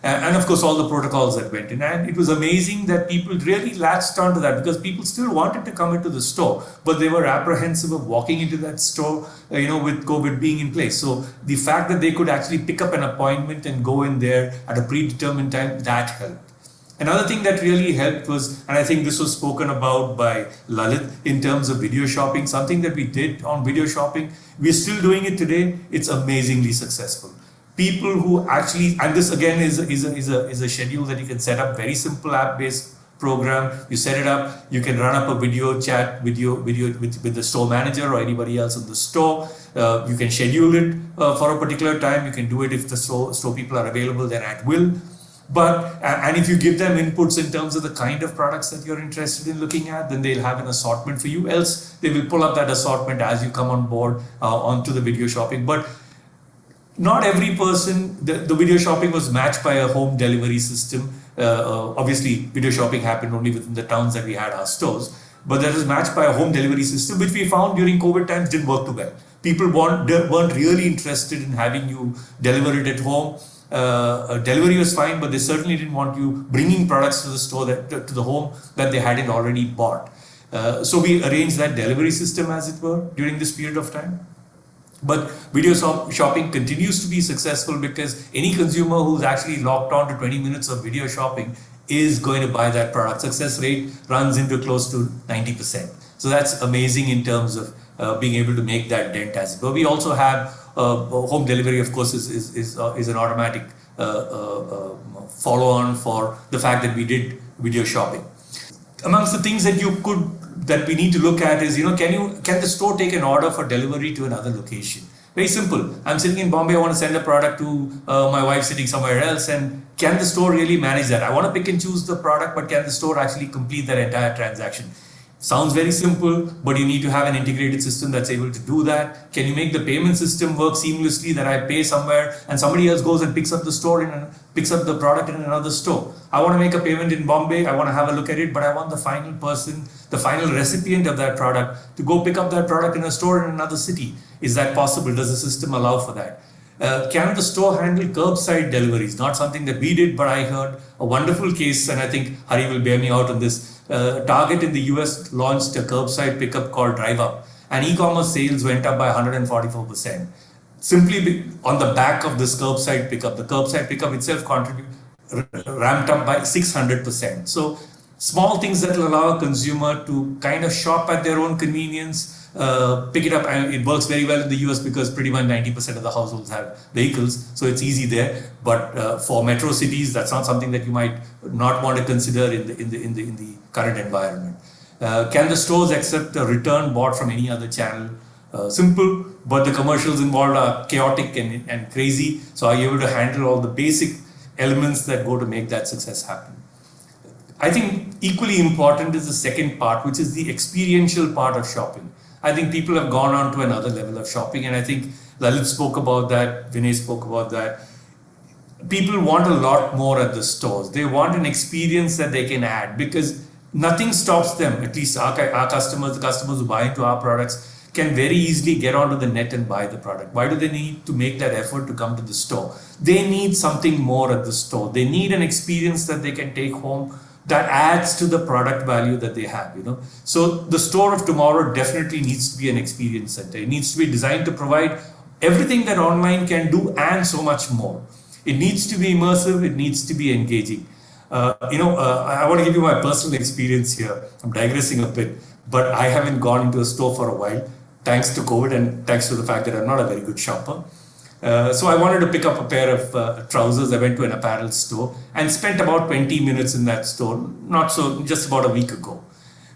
And of course, all the protocols that went in. And it was amazing that people really latched onto that, because people still wanted to come into the store, but they were apprehensive of walking into that store, with COVID being in place. So the fact that they could actually pick up an appointment and go in there at a predetermined time, that helped. Another thing that really helped was, and I think this was spoken about by Lalit in terms of video shopping, something that we did on video shopping, we're still doing it today. It's amazingly successful. People who actually, and this again is a schedule that you can set up, very simple app-based program. You set it up, you can run up a video chat video with the store manager or anybody else in the store. You can schedule it for a particular time. You can do it if the store people are available, then at will. And if you give them inputs in terms of the kind of products that you're interested in looking at, then they'll have an assortment for you. Else, they will pull up that assortment as you come on board onto the video shopping. But not every person, the video shopping was matched by a home delivery system. Obviously, video shopping happened only within the towns that we had our stores. But that was matched by a home delivery system, which we found during COVID times didn't work too well. People weren't really interested in having you deliver it at home. Delivery was fine, but they certainly didn't want you bringing products to the store, to the home that they hadn't already bought. So we arranged that delivery system, as it were, during this period of time. But video shopping continues to be successful because any consumer who's actually locked on to 20 minutes of video shopping is going to buy that product. Success rate runs into close to 90%. So that's amazing in terms of being able to make that dent as well. We also have home delivery, of course, is an automatic follow-on for the fact that we did video shopping. Amongst the things that we need to look at is, can the store take an order for delivery to another location? Very simple. I'm sitting in Bombay, I want to send a product to my wife sitting somewhere else, and can the store really manage that? I want to pick and choose the product, but can the store actually complete that entire transaction? Sounds very simple, but you need to have an integrated system that's able to do that. Can you make the payment system work seamlessly, that I pay somewhere and somebody else goes and picks up the product in another store? I want to make a payment in Bombay, I want to have a look at it, but I want the final person, the final recipient of that product, to go pick up that product in a store in another city. Is that possible? Does the system allow for that? Can the store handle curbside deliveries? Not something that we did, but I heard a wonderful case, and I think Hari will bear me out on this. Target in the US launched a curbside pickup called Drive Up, and e-commerce sales went up by 144%. Simply on the back of this curbside pickup. The curbside pickup itself ramped up by 600%. So small things that will allow a consumer to kind of shop at their own convenience, pick it up, and it works very well in the US because pretty much 90% of the households have vehicles, so it's easy there. But for metro cities, that's not something that you might not want to consider in the current environment. Can the stores accept a return bought from any other channel? Simple, but the commercials involved are chaotic and crazy. So are you able to handle all the basic elements that go to make that success happen? I think equally important is the second part, which is the experiential part of shopping. I think people have gone on to another level of shopping, and I think Lalit spoke about that, Vinay spoke about that. People want a lot more at the stores. They want an experience that they can add, because nothing stops them. At least our customers, the customers who buy into our products, can very easily get onto the net and buy the product. Why do they need to make that effort to come to the store? They need something more at the store. They need an experience that they can take home that adds to the product value that they have, So the store of tomorrow definitely needs to be an experience center. It needs to be designed to provide everything that online can do and so much more. It needs to be immersive. It needs to be engaging. I want to give you my personal experience here. I'm digressing a bit, but I haven't gone into a store for a while, thanks to COVID and thanks to the fact that I'm not a very good shopper. So I wanted to pick up a pair of trousers. I went to an apparel store and spent about 20 minutes in that store, just about a week ago.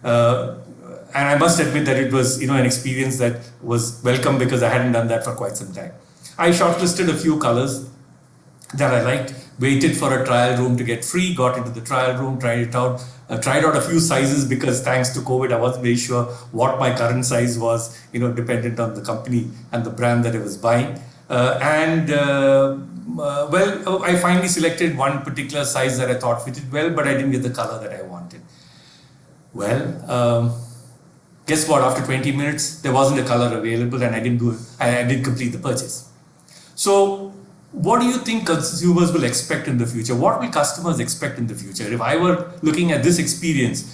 And I must admit that it was, an experience that was welcome, because I hadn't done that for quite some time. I shortlisted a few colors that I liked, waited for a trial room to get free, got into the trial room, tried it out, tried out a few sizes, because thanks to COVID, I wasn't very sure what my current size was, dependent on the company and the brand that I was buying. I finally selected one particular size that I thought fitted well, but I didn't get the color that I wanted. Guess what? After 20 minutes, there wasn't a color available, and I didn't complete the purchase. So, what do you think consumers will expect in the future? What will customers expect in the future? If I were looking at this experience,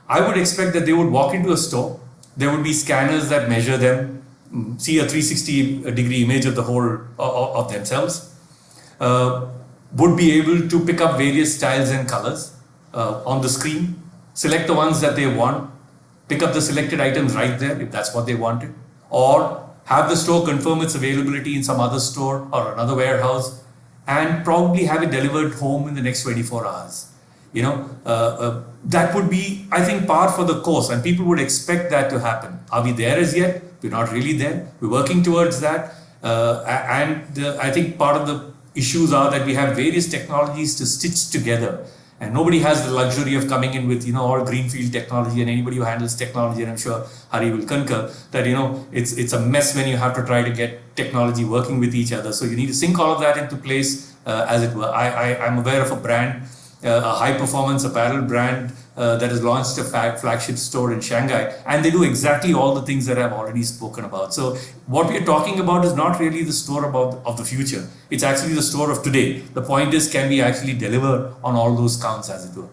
I would expect that they would walk into a store. There would be scanners that measure them, see a 360-degree image of the whole of themselves, would be able to pick up various styles and colors on the screen, select the ones that they want, pick up the selected items right there if that's what they wanted, or have the store confirm its availability in some other store or another warehouse, and probably have it delivered home in the next 24 hours. That would be, I think, par for the course, and people would expect that to happen. Are we there as yet? We're not really there. We're working towards that. I think part of the issues are that we have various technologies to stitch together. And nobody has the luxury of coming in with, all greenfield technology, and anybody who handles technology, and I'm sure Hari will concur, that, it's a mess when you have to try to get technology working with each other. So you need to sync all of that into place, as it were. I'm aware of a brand, a high-performance apparel brand that has launched a flagship store in Shanghai, and they do exactly all the things that I've already spoken about. So what we're talking about is not really the store of the future. It's actually the store of today. The point is, can we actually deliver on all those counts, as it were?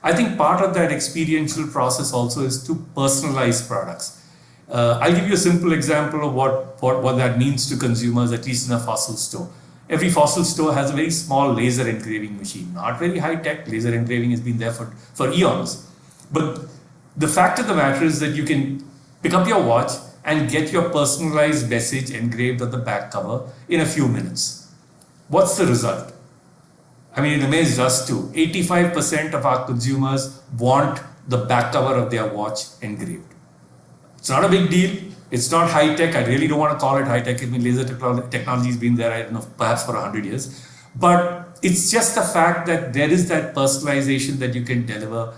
I think part of that experiential process also is to personalize products. I'll give you a simple example of what that means to consumers, at least in a fossil store. Every fossil store has a very small laser engraving machine, not very high tech. Laser engraving has been there for eons. But the fact of the matter is that you can pick up your watch and get your personalized message engraved on the back cover in a few minutes. What's the result? I mean, it amazed us too. 85% of our consumers want the back cover of their watch engraved. It's not a big deal. It's not high tech. I really don't want to call it high tech. I mean, laser technology has been there, I don't know, perhaps for 100 years. But it's just the fact that there is that personalization that you can deliver,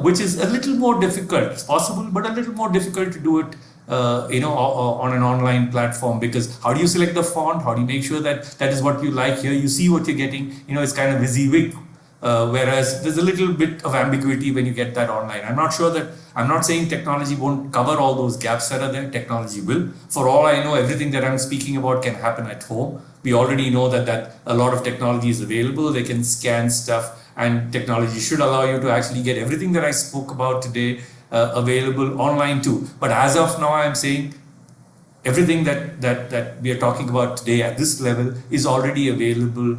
which is a little more difficult. It's possible, but a little more difficult to do it, on an online platform, because how do you select the font? How do you make sure that that is what you like? Here you see what you're getting. It's kind of WYSIWYG. Whereas there's a little bit of ambiguity when you get that online. I'm not saying technology won't cover all those gaps that are there. Technology will. For all I know, everything that I'm speaking about can happen at home. We already know that a lot of technology is available. They can scan stuff, and technology should allow you to actually get everything that I spoke about today available online too. But as of now, I'm saying everything that we are talking about today at this level is already available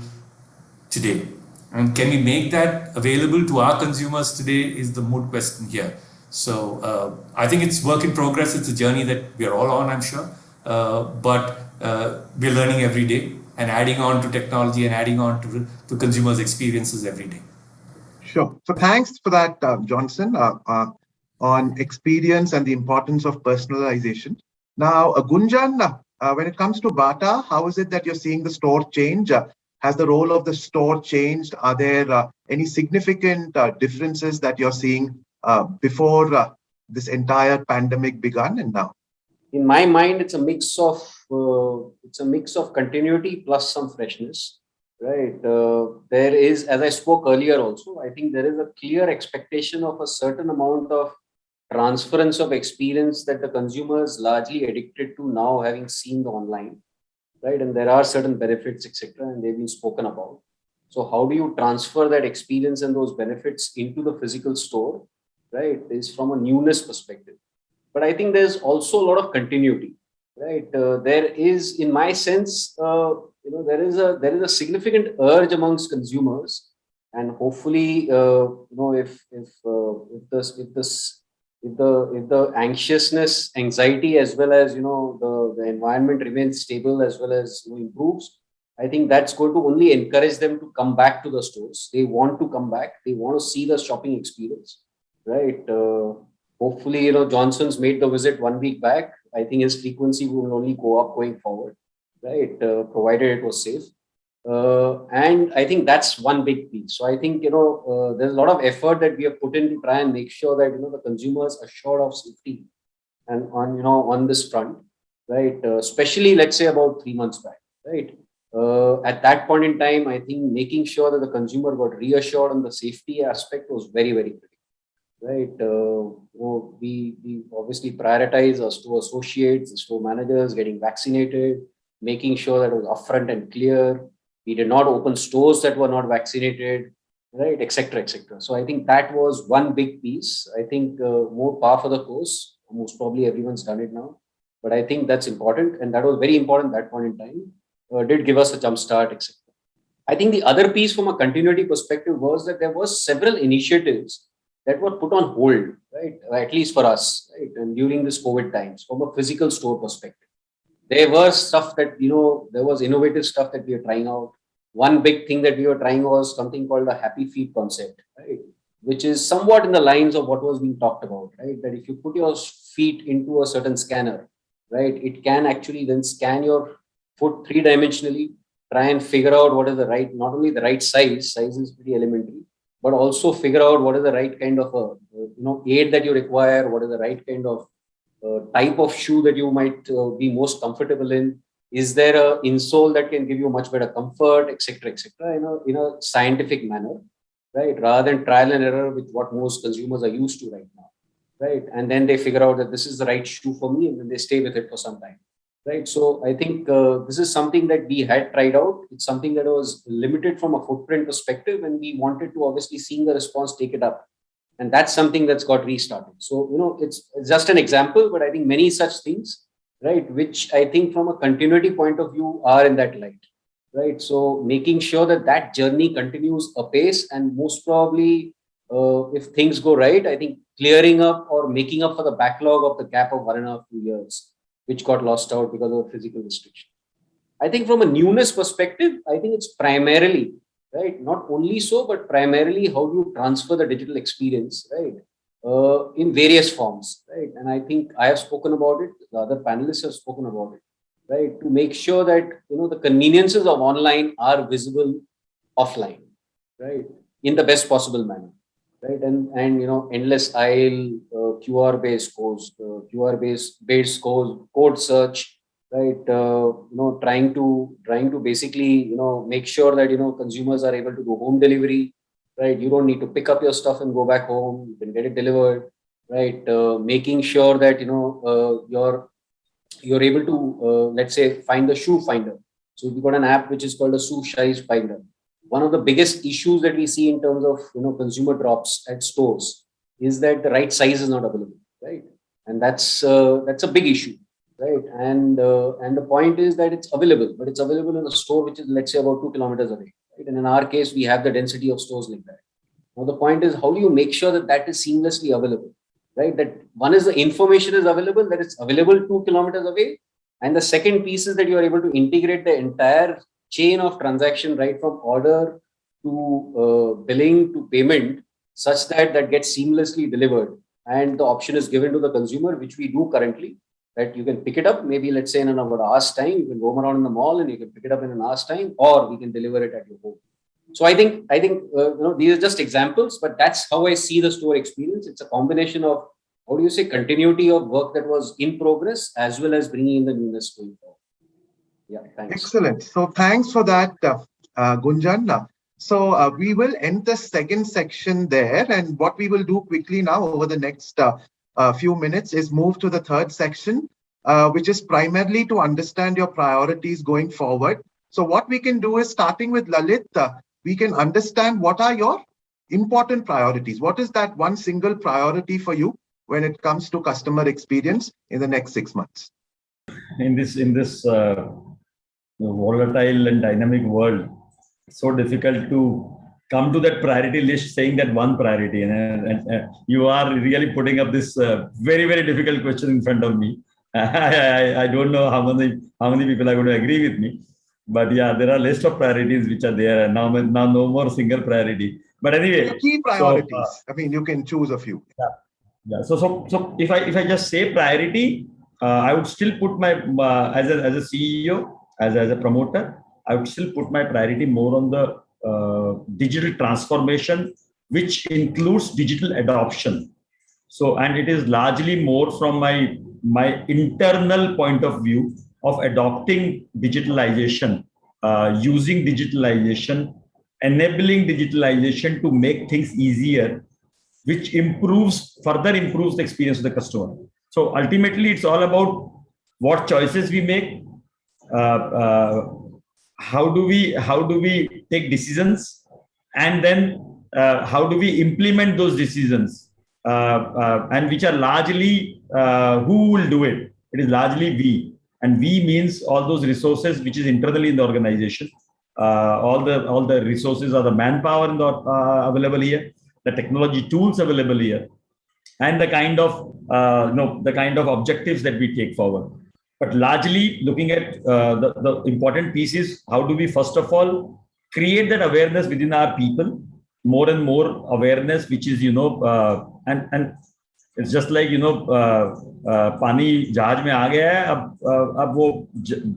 today. And can we make that available to our consumers today is the moot question here. So I think it's work in progress. It's a journey that we are all on, I'm sure. But we're learning every day and adding on to technology and adding on to consumers' experiences every day. Sure. So thanks for that, Johnson, on experience and the importance of personalization. Now, Gunjan, when it comes to BATA, how is it that you're seeing the store change? Has the role of the store changed? Are there any significant differences that you're seeing before this entire pandemic began and now? In my mind, it's a mix of continuity plus some freshness, right? There is, as I spoke earlier also, I think there is a clear expectation of a certain amount of transference of experience that the consumer is largely addicted to now, having seen the online, right? And there are certain benefits, etc., and they've been spoken about. So how do you transfer that experience and those benefits into the physical store, right? Is from a newness perspective. But I think there's also a lot of continuity, right? There is, in my sense, there is a significant urge amongst consumers, and hopefully, if the anxiousness, anxiety, as well as the environment remains stable as well as improves, I think that's going to only encourage them to come back to the stores. They want to come back. They want to see the shopping experience, right? Hopefully, Johnson's made the visit 1 week back. I think his frequency will only go up going forward, right? Provided it was safe. And I think that's one big piece. So I think, there's a lot of effort that we have put in to try and make sure that, the consumers are assured of safety and on this front, right? Especially, let's say about 3 months back, right? At that point in time, I think making sure that the consumer got reassured on the safety aspect was very, very critical. Right, we obviously prioritize our store associates, the store managers getting vaccinated, making sure that it was upfront and clear. We did not open stores that were not vaccinated, right, etc., etc. So I think that was one big piece. I think more par for the course. Most probably everyone's done it now, but I think that's important, and that was very important at that point in time. Did give us a jump start, etc. I think the other piece from a continuity perspective was that there was several initiatives that were put on hold, right? At least for us, right? And during this COVID times, from a physical store perspective, there was stuff that, there was innovative stuff that we were trying out. One big thing that we were trying was something called a happy feet concept, right? Which is somewhat in the lines of what was being talked about, right? That if you put your feet into a certain scanner, right, it can actually then scan your foot 3-dimensionally, try and figure out what is the right, not only the right size is pretty elementary, but also figure out what is the right kind of aid that you require, what is the right kind of type of shoe that you might be most comfortable in. Is there a insole that can give you much better comfort, etc., in a scientific manner, right? Rather than trial and error with what most consumers are used to right now, right? And then they figure out that this is the right shoe for me, and then they stay with it for some time. Right. So I think this is something that we had tried out. It's something that was limited from a footprint perspective, and we wanted to obviously seeing the response take it up. And that's something that's got restarted. So, it's just an example, but I think many such things, right, which I think from a continuity point of view are in that light, right? So making sure that that journey continues apace, and most probably, if things go right, I think clearing up or making up for the backlog of the gap of 1.5 to 2 years, which got lost out because of physical restriction. I think from a newness perspective, I think it's primarily, right, not only so, but primarily how do you transfer the digital experience, right, in various forms, right? And I think I have spoken about it, the other panelists have spoken about it, right, to make sure that, the conveniences of online are visible offline, right, in the best possible manner. Right, and endless aisle, QR-based codes, QR-based code search, right? Trying to basically make sure that consumers are able to do home delivery, right? You don't need to pick up your stuff and go back home; you can get it delivered, right? Making sure that you're able to let's say find the shoe finder. So we've got an app which is called a shoe size finder. One of the biggest issues that we see in terms of consumer drops at stores is that the right size is not available, right? And that's a big issue, right? And the point is that it's available, but it's available in a store which is, let's say, about 2 kilometers away, right? And in our case, we have the density of stores like that. Now the point is, how do you make sure that that is seamlessly available, right? That one is the information is available, that it's available 2 kilometers away, and the second piece is that you are able to integrate the entire chain of transaction, right from order to billing to payment, such that that gets seamlessly delivered, and the option is given to the consumer, which we do currently, that you can pick it up, maybe let's say in about an hour's time, you can roam around in the mall and you can pick it up in an hour's time, or we can deliver it at your home. So I think these are just examples, but that's how I see the store experience. It's a combination of, how do you say, continuity of work that was in progress, as well as bringing in the newness going forward. Yeah, thanks. Excellent. So thanks for that, Gunjan. So we will end the second section there, and what we will do quickly now over the next few minutes is move to the third section, which is primarily to understand your priorities going forward. So what we can do is, starting with Lalit, we can understand what are your important priorities. What is that one single priority for you when it comes to customer experience in the next 6 months? In this volatile and dynamic world, it's so difficult to come to that priority list saying that one priority. And you are really putting up this very, very difficult question in front of me. I don't know how many people are going to agree with me. But yeah, there are a list of priorities which are there, and now no more single priority. But anyway, your key priorities. I mean, you can choose a few. Yeah. So if I just say priority, I would still put my as a CEO, as a promoter, I would still put my priority more on the digital transformation, which includes digital adoption. So, and it is largely more from my internal point of view of adopting digitalization, using digitalization, enabling digitalization to make things easier, which further improves the experience of the customer. So ultimately, it's all about what choices we make, how do we take decisions, and then how do we implement those decisions, and which are largely who will do it. It is largely we. And we means all those resources which is internally in the organization. All the resources are the manpower available here, the technology tools available here, and the kind of objectives that we take forward. But largely looking at the important piece is, how do we first of all create that awareness within our people, more and more awareness, which is and it's just like पानी जहाज में आ गया है, अब वो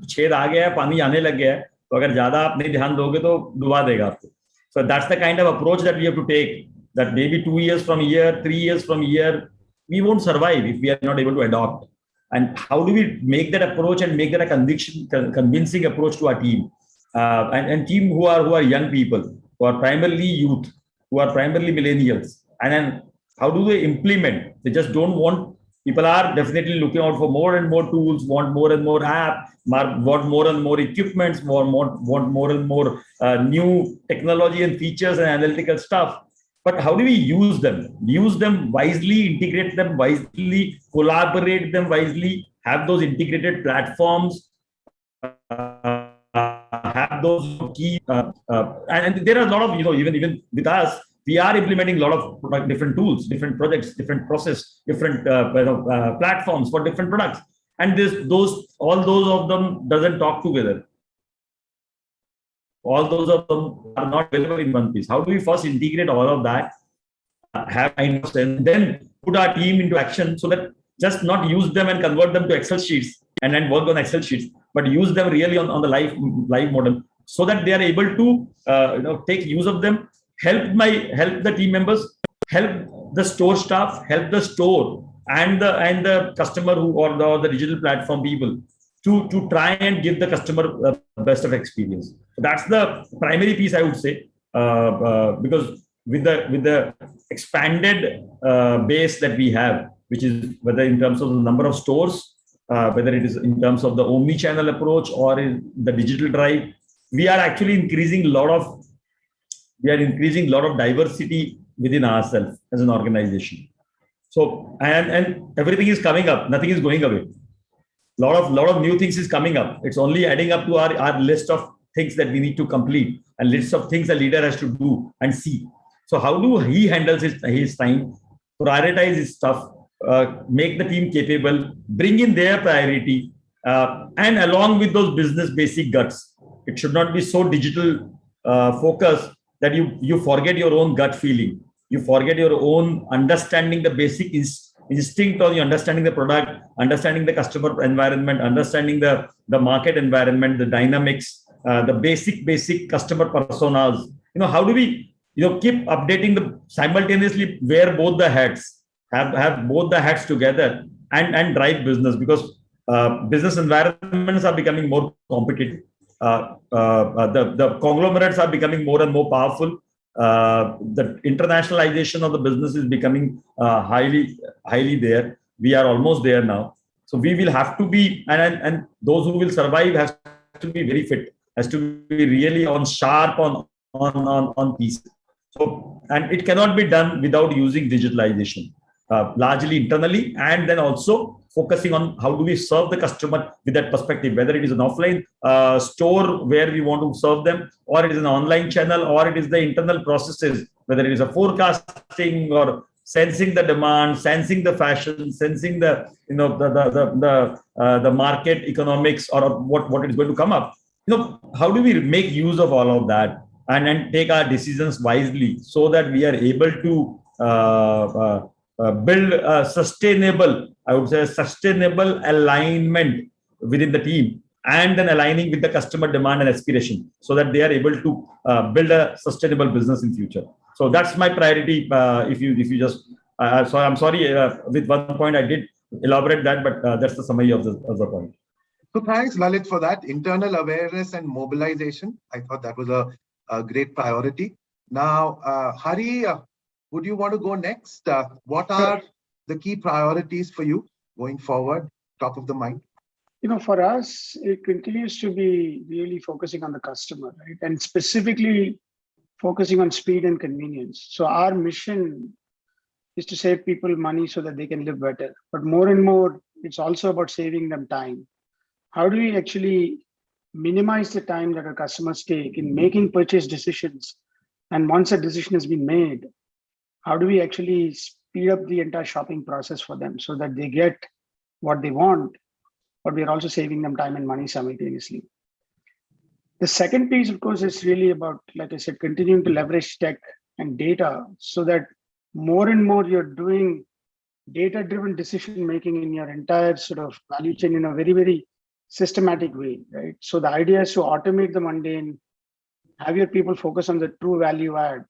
छेद आ गया है, पानी आने लग गया है, तो अगर ज्यादा आप नहीं ध्यान दोगे तो डुबा देगा आपको. So that's the kind of approach that we have to take, that maybe 2 years from here, 3 years from here, we won't survive if we are not able to adopt. And how do we make that approach and make that a convincing approach to our team, and team who are young people, who are primarily youth, who are primarily millennials, and then how do they implement? They just don't want. People are definitely looking out for more and more tools, want more and more apps, want more and more equipments, want more and more new technology and features and analytical stuff. But how do we use them? Use them wisely, integrate them wisely, collaborate them wisely, have those integrated platforms, have those key, and there are a lot of, even with us, we are implementing a lot of different tools, different projects, different process, different platforms for different products. And all those of them doesn't talk together. All those of them are not available in one piece. How do we first integrate all of that, have kind of sense, then put our team into action, so that just not use them and convert them to Excel sheets and then work on Excel sheets, but use them really on the live model, so that they are able to take use of them, help the team members, help the store staff, help the store and the customer or the digital platform people to try and give the customer the best of experience. So that's the primary piece, I would say, because with the expanded base that we have, which is whether in terms of the number of stores, whether it is in terms of the omni-channel approach or in the digital drive, we are actually increasing a lot of diversity within ourselves as an organization. So and everything is coming up, nothing is going away. Lot of new things is coming up. It's only adding up to our list of things that we need to complete, and list of things a leader has to do and see. So how do he handles his time, prioritize his stuff, make the team capable, bring in their priority, and along with those business basic guts. It should not be so digital focused that you forget your own gut feeling. You forget your own understanding the basic instinct on you understanding the product, understanding the customer environment, understanding the market environment, the dynamics, the basic customer personas. How do we keep updating simultaneously wear both the hats, have both the hats together and drive business, because business environments are becoming more competitive. The conglomerates are becoming more and more powerful. The internationalization of the business is becoming highly there. We are almost there now. So we will have to be, and those who will survive has to be very fit, has to be really on sharp on piece. So, and it cannot be done without using digitalization, largely internally, and then also focusing on how do we serve the customer with that perspective, whether it is an offline store where we want to serve them, or it is an online channel, or it is the internal processes, whether it is a forecasting or sensing the demand, sensing the fashion, sensing the the market economics, or what is going to come up. How do we make use of all of that and take our decisions wisely so that we are able to build a sustainable, I would say, sustainable alignment within the team, and then aligning with the customer demand and aspiration, so that they are able to build a sustainable business in future. So that's my priority. If you just, so I'm sorry, with one point I did elaborate that, but that's the summary of the point. So thanks, Lalit, for that. Internal awareness and mobilization. I thought that was a great priority. Now, Hari, would you want to go next? What are the key priorities for you going forward, top of the mind? For us, it continues to be really focusing on the customer, right? And specifically focusing on speed and convenience. So our mission is to save people money so that they can live better. But more and more, it's also about saving them time. How do we actually minimize the time that our customers take in making purchase decisions? And once a decision has been made, how do we actually speed up the entire shopping process for them so that they get what they want, but we're also saving them time and money simultaneously? The second piece, of course, is really about, like I said, continuing to leverage tech and data so that more and more you're doing data-driven decision-making in your entire sort of value chain in a very, very systematic way, right? So the idea is to automate the mundane, have your people focus on the true value add,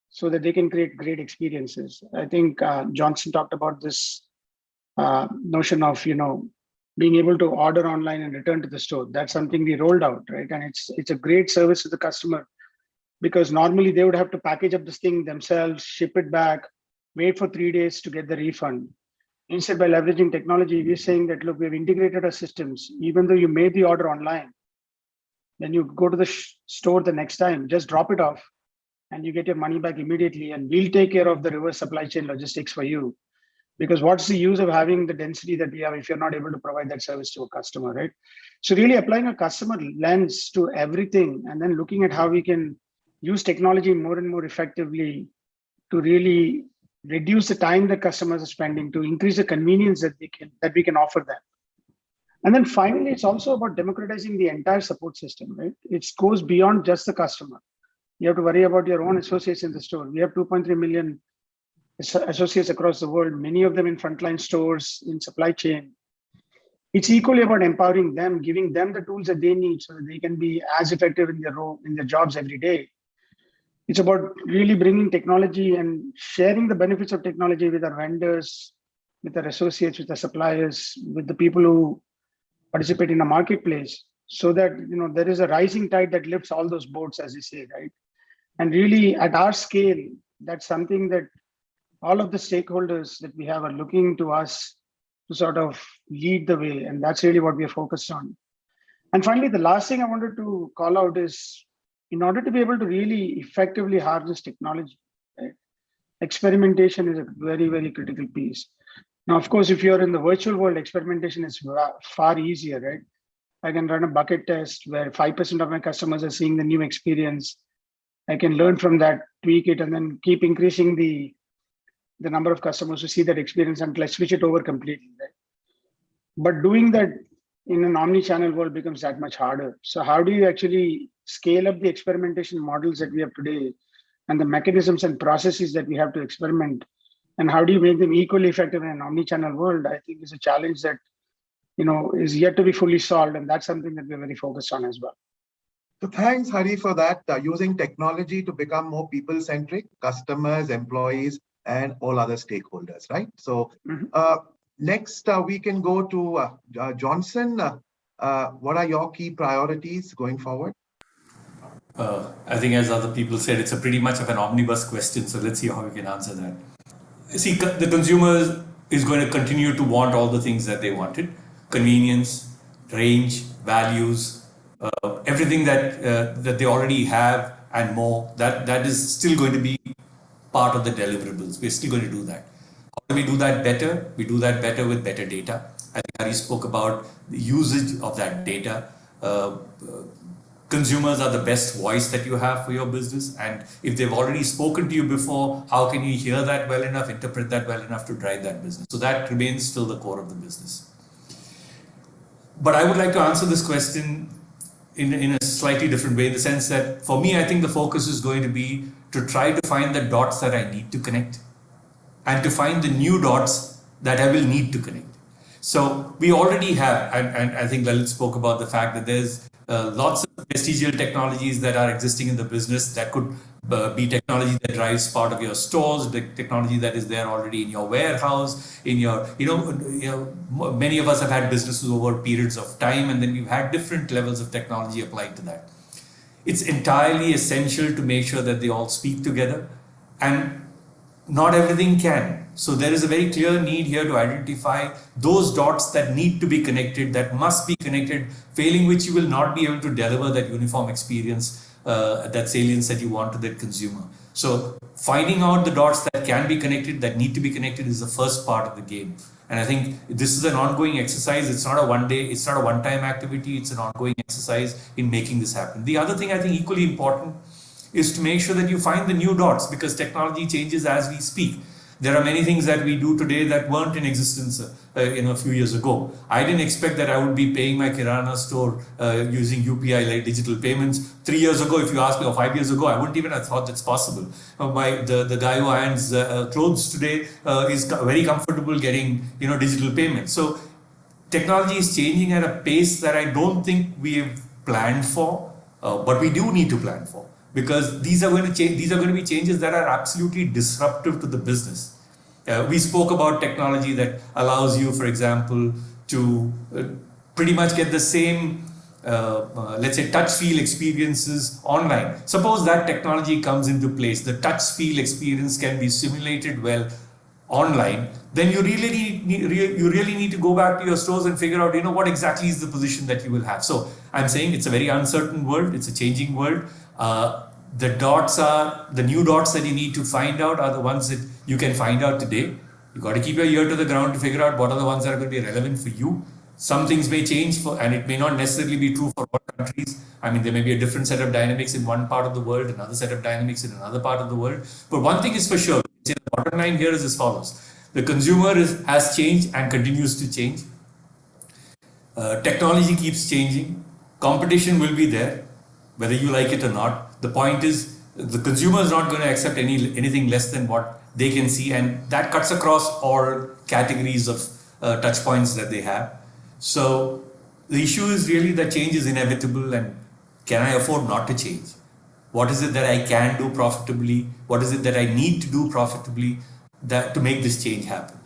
so that they can create great experiences. I think Johnson talked about this notion of, being able to order online and return to the store. That's something we rolled out, right? And it's a great service to the customer, because normally they would have to package up this thing themselves, ship it back, wait for 3 days to get the refund. Instead, by leveraging technology, we're saying that, look, we've integrated our systems. Even though you made the order online, then you go to the store the next time, just drop it off, and you get your money back immediately, and we'll take care of the reverse supply chain logistics for you. Because what's the use of having the density that we have if you're not able to provide that service to a customer, right? So really applying a customer lens to everything, and then looking at how we can use technology more and more effectively to really reduce the time that customers are spending, to increase the convenience that we can offer them. And then finally, it's also about democratizing the entire support system, right? It goes beyond just the customer. You have to worry about your own associates in the store. We have 2.3 million associates across the world, many of them in frontline stores, in supply chain. It's equally about empowering them, giving them the tools that they need so that they can be as effective in their role, in their jobs every day. It's about really bringing technology and sharing the benefits of technology with our vendors, with our associates, with our suppliers, with the people who participate in a marketplace, so that there is a rising tide that lifts all those boats, as you say, right? And really, at our scale, that's something that all of the stakeholders that we have are looking to us to sort of lead the way, and that's really what we are focused on. And finally, the last thing I wanted to call out is, in order to be able to really effectively harness technology, right, experimentation is a very, very critical piece. Now, of course, if you're in the virtual world, experimentation is far easier, right? I can run a bucket test where 5% of my customers are seeing the new experience. I can learn from that, tweak it, and then keep increasing the number of customers who see that experience until I switch it over completely, right? But doing that in an omni-channel world becomes that much harder. So how do you actually scale up the experimentation models that we have today and the mechanisms and processes that we have to experiment And how do you make them equally effective in an omni-channel world? I think is a challenge that is yet to be fully solved, and that's something that we're very focused on as well. So thanks, Hari, for that. Using technology to become more people-centric, customers, employees, and all other stakeholders, right? So next, we can go to Johnson. What are your key priorities going forward? I think as other people said, it's a pretty much of an omnibus question. So let's see how we can answer that. See, the consumer is going to continue to want all the things that they wanted: convenience, range, values, everything that they already have and more. That is still going to be part of the deliverables. We're still going to do that. How do we do that better? We do that better with better data. I think Hari spoke about the usage of that data. Consumers are the best voice that you have for your business, and if they've already spoken to you before, how can you hear that well enough, interpret that well enough to drive that business? So that remains still the core of the business. But I would like to answer this question in a slightly different way, in the sense that for me, I think the focus is going to be to try to find the dots that I need to connect and to find the new dots that I will need to connect. So we already have, and I think Lalit spoke about the fact that there's lots of vestigial technologies that are existing in the business that could be technology that drives part of your stores, the technology that is there already in your warehouse, in your, many of us have had businesses over periods of time, and then we've had different levels of technology applied to that. It's entirely essential to make sure that they all speak together, and not everything can. So there is a very clear need here to identify those dots that need to be connected, that must be connected, failing which you will not be able to deliver that uniform experience, that salience that you want to that consumer. So finding out the dots that can be connected, that need to be connected, is the first part of the game. And I think this is an ongoing exercise. It's not a one-time activity. It's an ongoing exercise in making this happen. The other thing I think equally important is to make sure that you find the new dots, because technology changes as we speak. There are many things that we do today that weren't in existence a few years ago. I didn't expect that I would be paying my Kirana store using UPI like digital payments. 3 years ago, if you asked me, or 5 years ago, I wouldn't even have thought that's possible. The guy who irons clothes today is very comfortable getting digital payments. So technology is changing at a pace that I don't think we have planned for, but we do need to plan for. Because these are going to change. These are going to be changes that are absolutely disruptive to the business. We spoke about technology that allows you, for example, to pretty much get the same, let's say, touch feel experiences online. Suppose that technology comes into place, the touch feel experience can be simulated well online. Then you really need to go back to your stores and figure out, what exactly is the position that you will have. So I'm saying it's a very uncertain world. It's a changing world. The new dots that you need to find out are the ones that you can find out today. You got to keep your ear to the ground to figure out what are the ones that are going to be relevant for you. Some things may change and it may not necessarily be true for all countries. I mean, there may be a different set of dynamics in one part of the world, another set of dynamics in another part of the world. But one thing is for sure, the bottom line here is as follows. The consumer has changed and continues to change. Technology keeps changing. Competition will be there, whether you like it or not. The point is, the consumer is not going to accept anything less than what they can see, and that cuts across all categories of touch points that they have. So the issue is really that change is inevitable, and can I afford not to change? What is it that I can do profitably? What is it that I need to do profitably to make this change happen?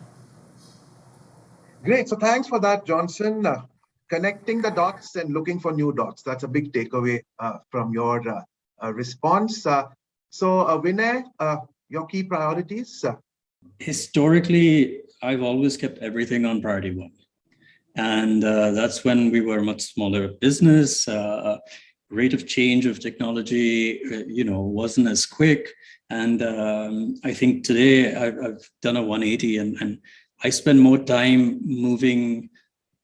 Great. So thanks for that, Johnson. Connecting the dots and looking for new dots. That's a big takeaway from your response. So Vinay, your key priorities? Historically, I've always kept everything on priority one. And that's when we were a much smaller business. Rate of change of technology, wasn't as quick. And I think today I've done a 180 and I spend more time moving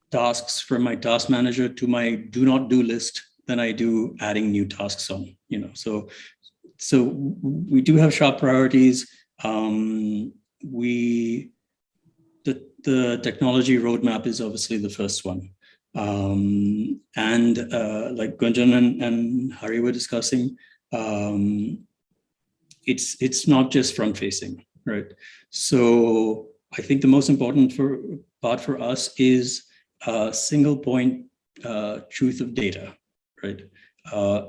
tasks from my task manager to my do not do list than I do adding new tasks on, So we do have sharp priorities. The technology roadmap is obviously the first one. And like Gunjan and Hari were discussing, it's not just front facing, right? So I think the most important part for us is a single point truth of data, right?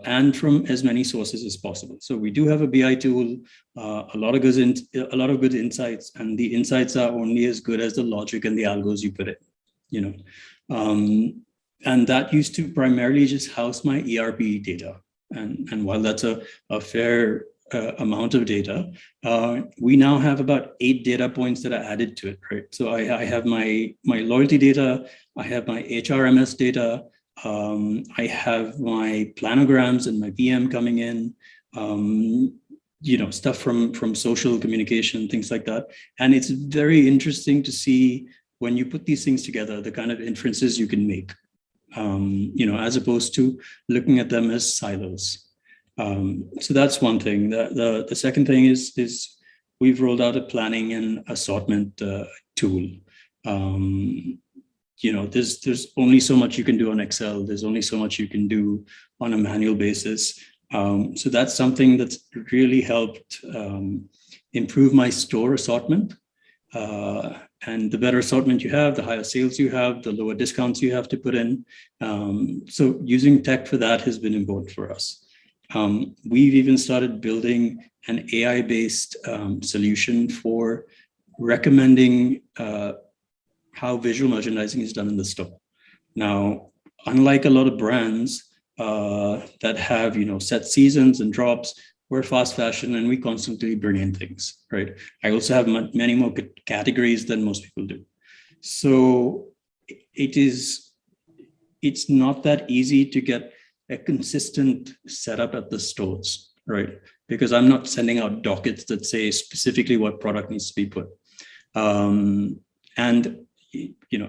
And from as many sources as possible. So we do have a BI tool, a lot of good insights, and the insights are only as good as the logic and the algos you put in, you know. And that used to primarily just house my ERP data. And while that's a fair amount of data, we now have about 8 data points that are added to it, right? So I have my loyalty data, I have my HRMS data, I have my planograms and my PM coming in, stuff from social communication, things like that. And it's very interesting to see when you put these things together, the kind of inferences you can make, as opposed to looking at them as silos. So that's one thing. The second thing is we've rolled out a planning and assortment tool. There's only so much you can do on Excel. There's only so much you can do on a manual basis. So that's something that's really helped improve my store assortment. And the better assortment you have, the higher sales you have, the lower discounts you have to put in. So using tech for that has been important for us. We've even started building an AI-based solution for recommending how visual merchandising is done in the store. Now, unlike a lot of brands that have, set seasons and drops, we're fast fashion and we constantly bring in things, right? I also have many more categories than most people do. So it's not that easy to get a consistent setup at the stores, right? Because I'm not sending out dockets that say specifically what product needs to be put. And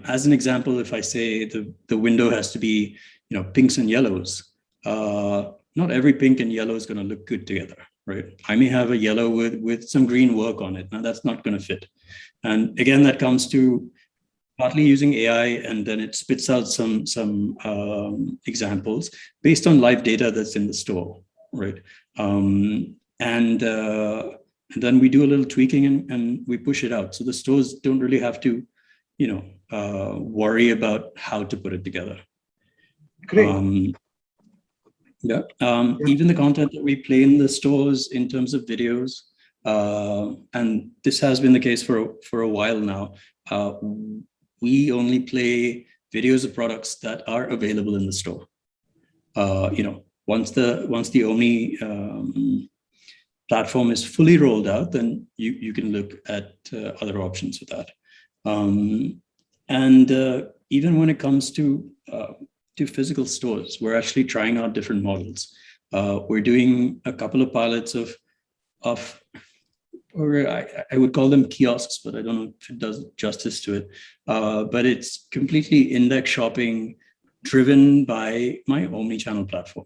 as an example, if I say the window has to be, pinks and yellows, not every pink and yellow is going to look good together, right? I may have a yellow with some green work on it. Now that's not going to fit. And again, that comes to partly using AI, and then it spits out some examples based on live data that's in the store, right? And then we do a little tweaking and we push it out. So the stores don't really have to, worry about how to put it together. Great. Even the content that we play in the stores in terms of videos, and this has been the case for a while now. We only play videos of products that are available in the store. Once the Omni platform is fully rolled out, then you can look at other options with that. And even when it comes to physical stores, we're actually trying out different models. We're doing a couple of pilots or I would call them kiosks, but I don't know if it does justice to it. But it's completely index shopping driven by my omni-channel platform.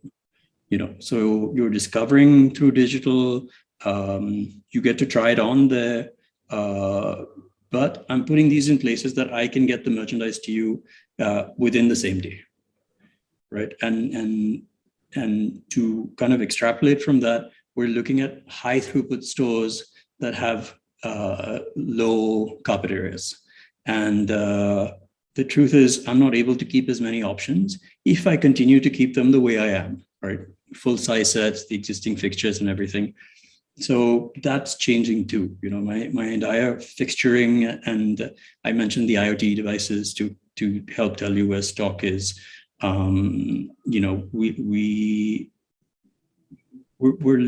So you're discovering through digital, you get to try it on there, but I'm putting these in places that I can get the merchandise to you within the same day, right? And to kind of extrapolate from that, we're looking at high throughput stores that have low carpet areas. And the truth is, I'm not able to keep as many options if I continue to keep them the way I am, right? Full size sets, the existing fixtures and everything. So that's changing too. My entire fixturing, and I mentioned the IoT devices to help tell you where stock is. We're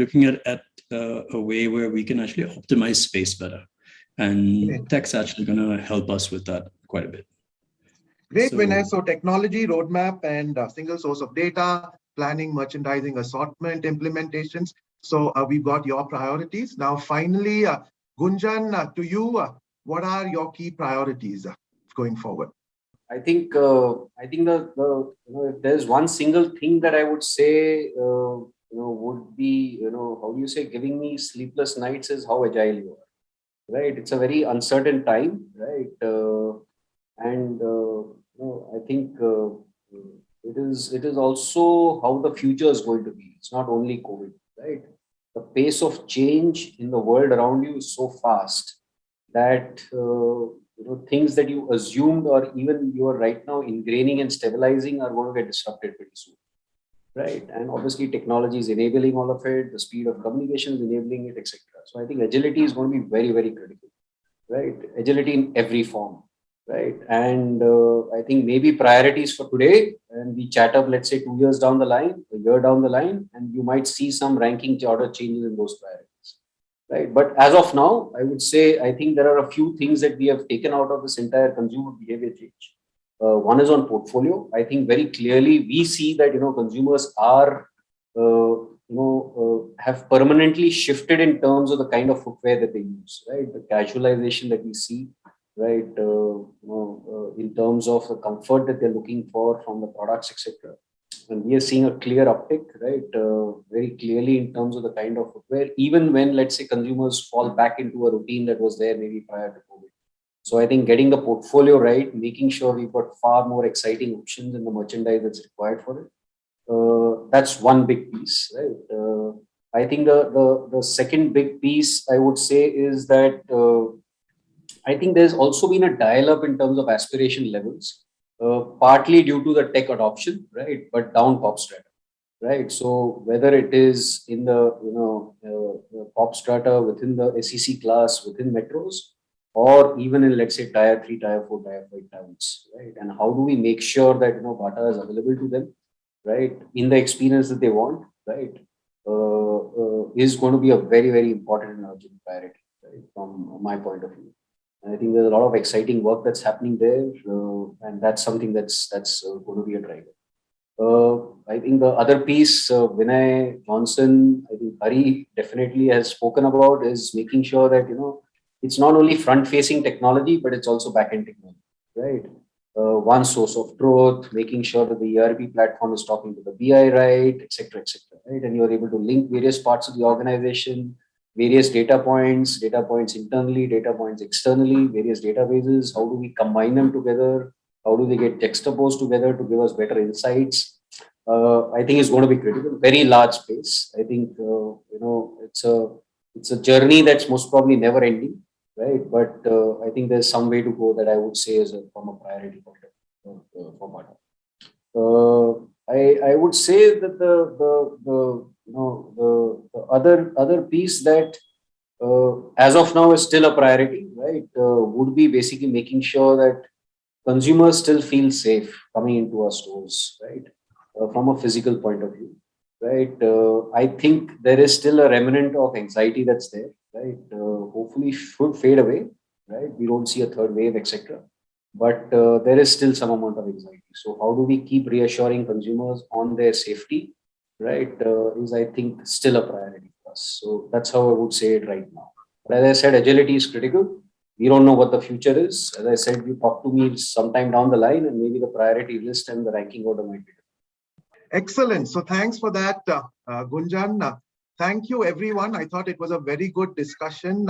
looking at a way where we can actually optimize space better, and tech's actually going to help us with that quite a bit. Great, Vinay. So technology roadmap and single source of data, planning, merchandising, assortment, implementations. So we've got your priorities. Now, finally, Gunjan, to you, what are your key priorities going forward? I think if there's one single thing that I would say, would be, how do you say, giving me sleepless nights is how agile you are, right? It's a very uncertain time, right? I think it is also how the future is going to be. It's not only COVID, right? the pace of change in the world around you is so fast that things that you assumed or even you are right now ingraining and stabilizing are going to get disrupted pretty soon. Right. And obviously technology is enabling all of it, the speed of communication is enabling it, etc. So I think agility is going to be very, very critical, right? Agility in every form, right? And I think maybe priorities for today, and we chat up, let's say 2 years down the line, a year down the line, and you might see some ranking order changes in those priorities, right? But as of now, I would say, I think there are a few things that we have taken out of this entire consumer behavior change. One is on portfolio. I think very clearly we see that consumers are have permanently shifted in terms of the kind of footwear that they use. Right, the casualization that we see. Right, in terms of the comfort that they're looking for from the products, etc. And we are seeing a clear uptick. Right, very clearly in terms of the kind of footwear. Even when, let's say, consumers fall back into a routine that was there maybe prior to COVID. So I think getting the portfolio right, making sure we've got far more exciting options in the merchandise that's required for it. That's one big piece, right? I think the second big piece I would say is that I think there's also been a dial-up in terms of aspiration levels, partly due to the tech adoption, right? But down pop strata, right? So whether it is in the pop strata within the SEC class within metros, or even in, let's say, tier 3, tier 4, tier 5 towns, right? And how do we make sure that BATA is available to them, right, in the experience that they want, right, is going to be a very, very important and urgent priority, right, from my point of view. And I think there's a lot of exciting work that's happening there, and that's something that's going to be a driver. I think the other piece, Vinay, Johnson, I think Hari definitely has spoken about, is making sure that it's not only front-facing technology, but it's also back-end technology, right? One source of truth, making sure that the ERP platform is talking to the BI right, etc., right? And you're able to link various parts of the organization, various data points internally, data points externally, various databases. How do we combine them together? How do they get juxtaposed together to give us better insights? I think it's going to be critical. Very large space. I think it's a journey that's most probably never ending. Right, but I think there's some way to go that I would say is from a priority point of view for BATA. I would say that the other piece that as of now is still a priority, right, would be basically making sure that consumers still feel safe coming into our stores, right, from a physical point of view. Right, I think there is still a remnant of anxiety that's there. Right, hopefully should fade away. Right, we don't see a third wave, etc. But there is still some amount of anxiety. So how do we keep reassuring consumers on their safety? Right, is I think still a priority for us. So that's how I would say it right now. But as I said, agility is critical. We don't know what the future is. As I said, you talk to me sometime down the line, and maybe the priority list and the ranking order might be different. Excellent. So thanks for that, Gunjan. Thank you, everyone. I thought it was a very good discussion.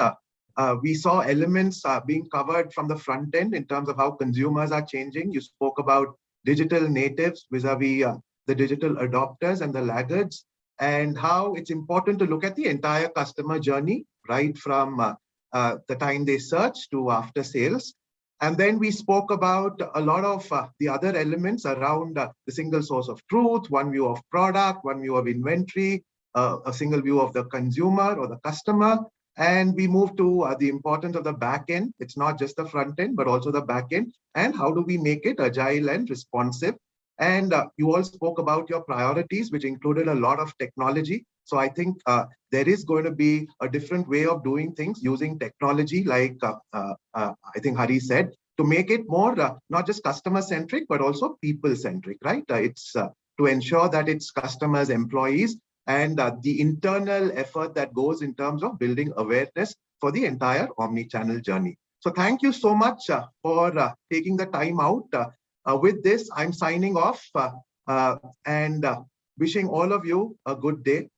We saw elements being covered from the front end in terms of how consumers are changing. You spoke about digital natives vis-a-vis the digital adopters and the laggards, and how it's important to look at the entire customer journey, right from the time they search to after sales. And then we spoke about a lot of the other elements around the single source of truth, one view of product, one view of inventory, a single view of the consumer or the customer. And we moved to the importance of the back end. It's not just the front end, but also the back end. And how do we make it agile and responsive? And you all spoke about your priorities, which included a lot of technology. So I think there is going to be a different way of doing things using technology, like I think Hari said, to make it more not just customer-centric, but also people-centric, right? It's to ensure that it's customers, employees, and the internal effort that goes in terms of building awareness for the entire omni-channel journey. So thank you so much for taking the time out. With this, I'm signing off and wishing all of you a good day.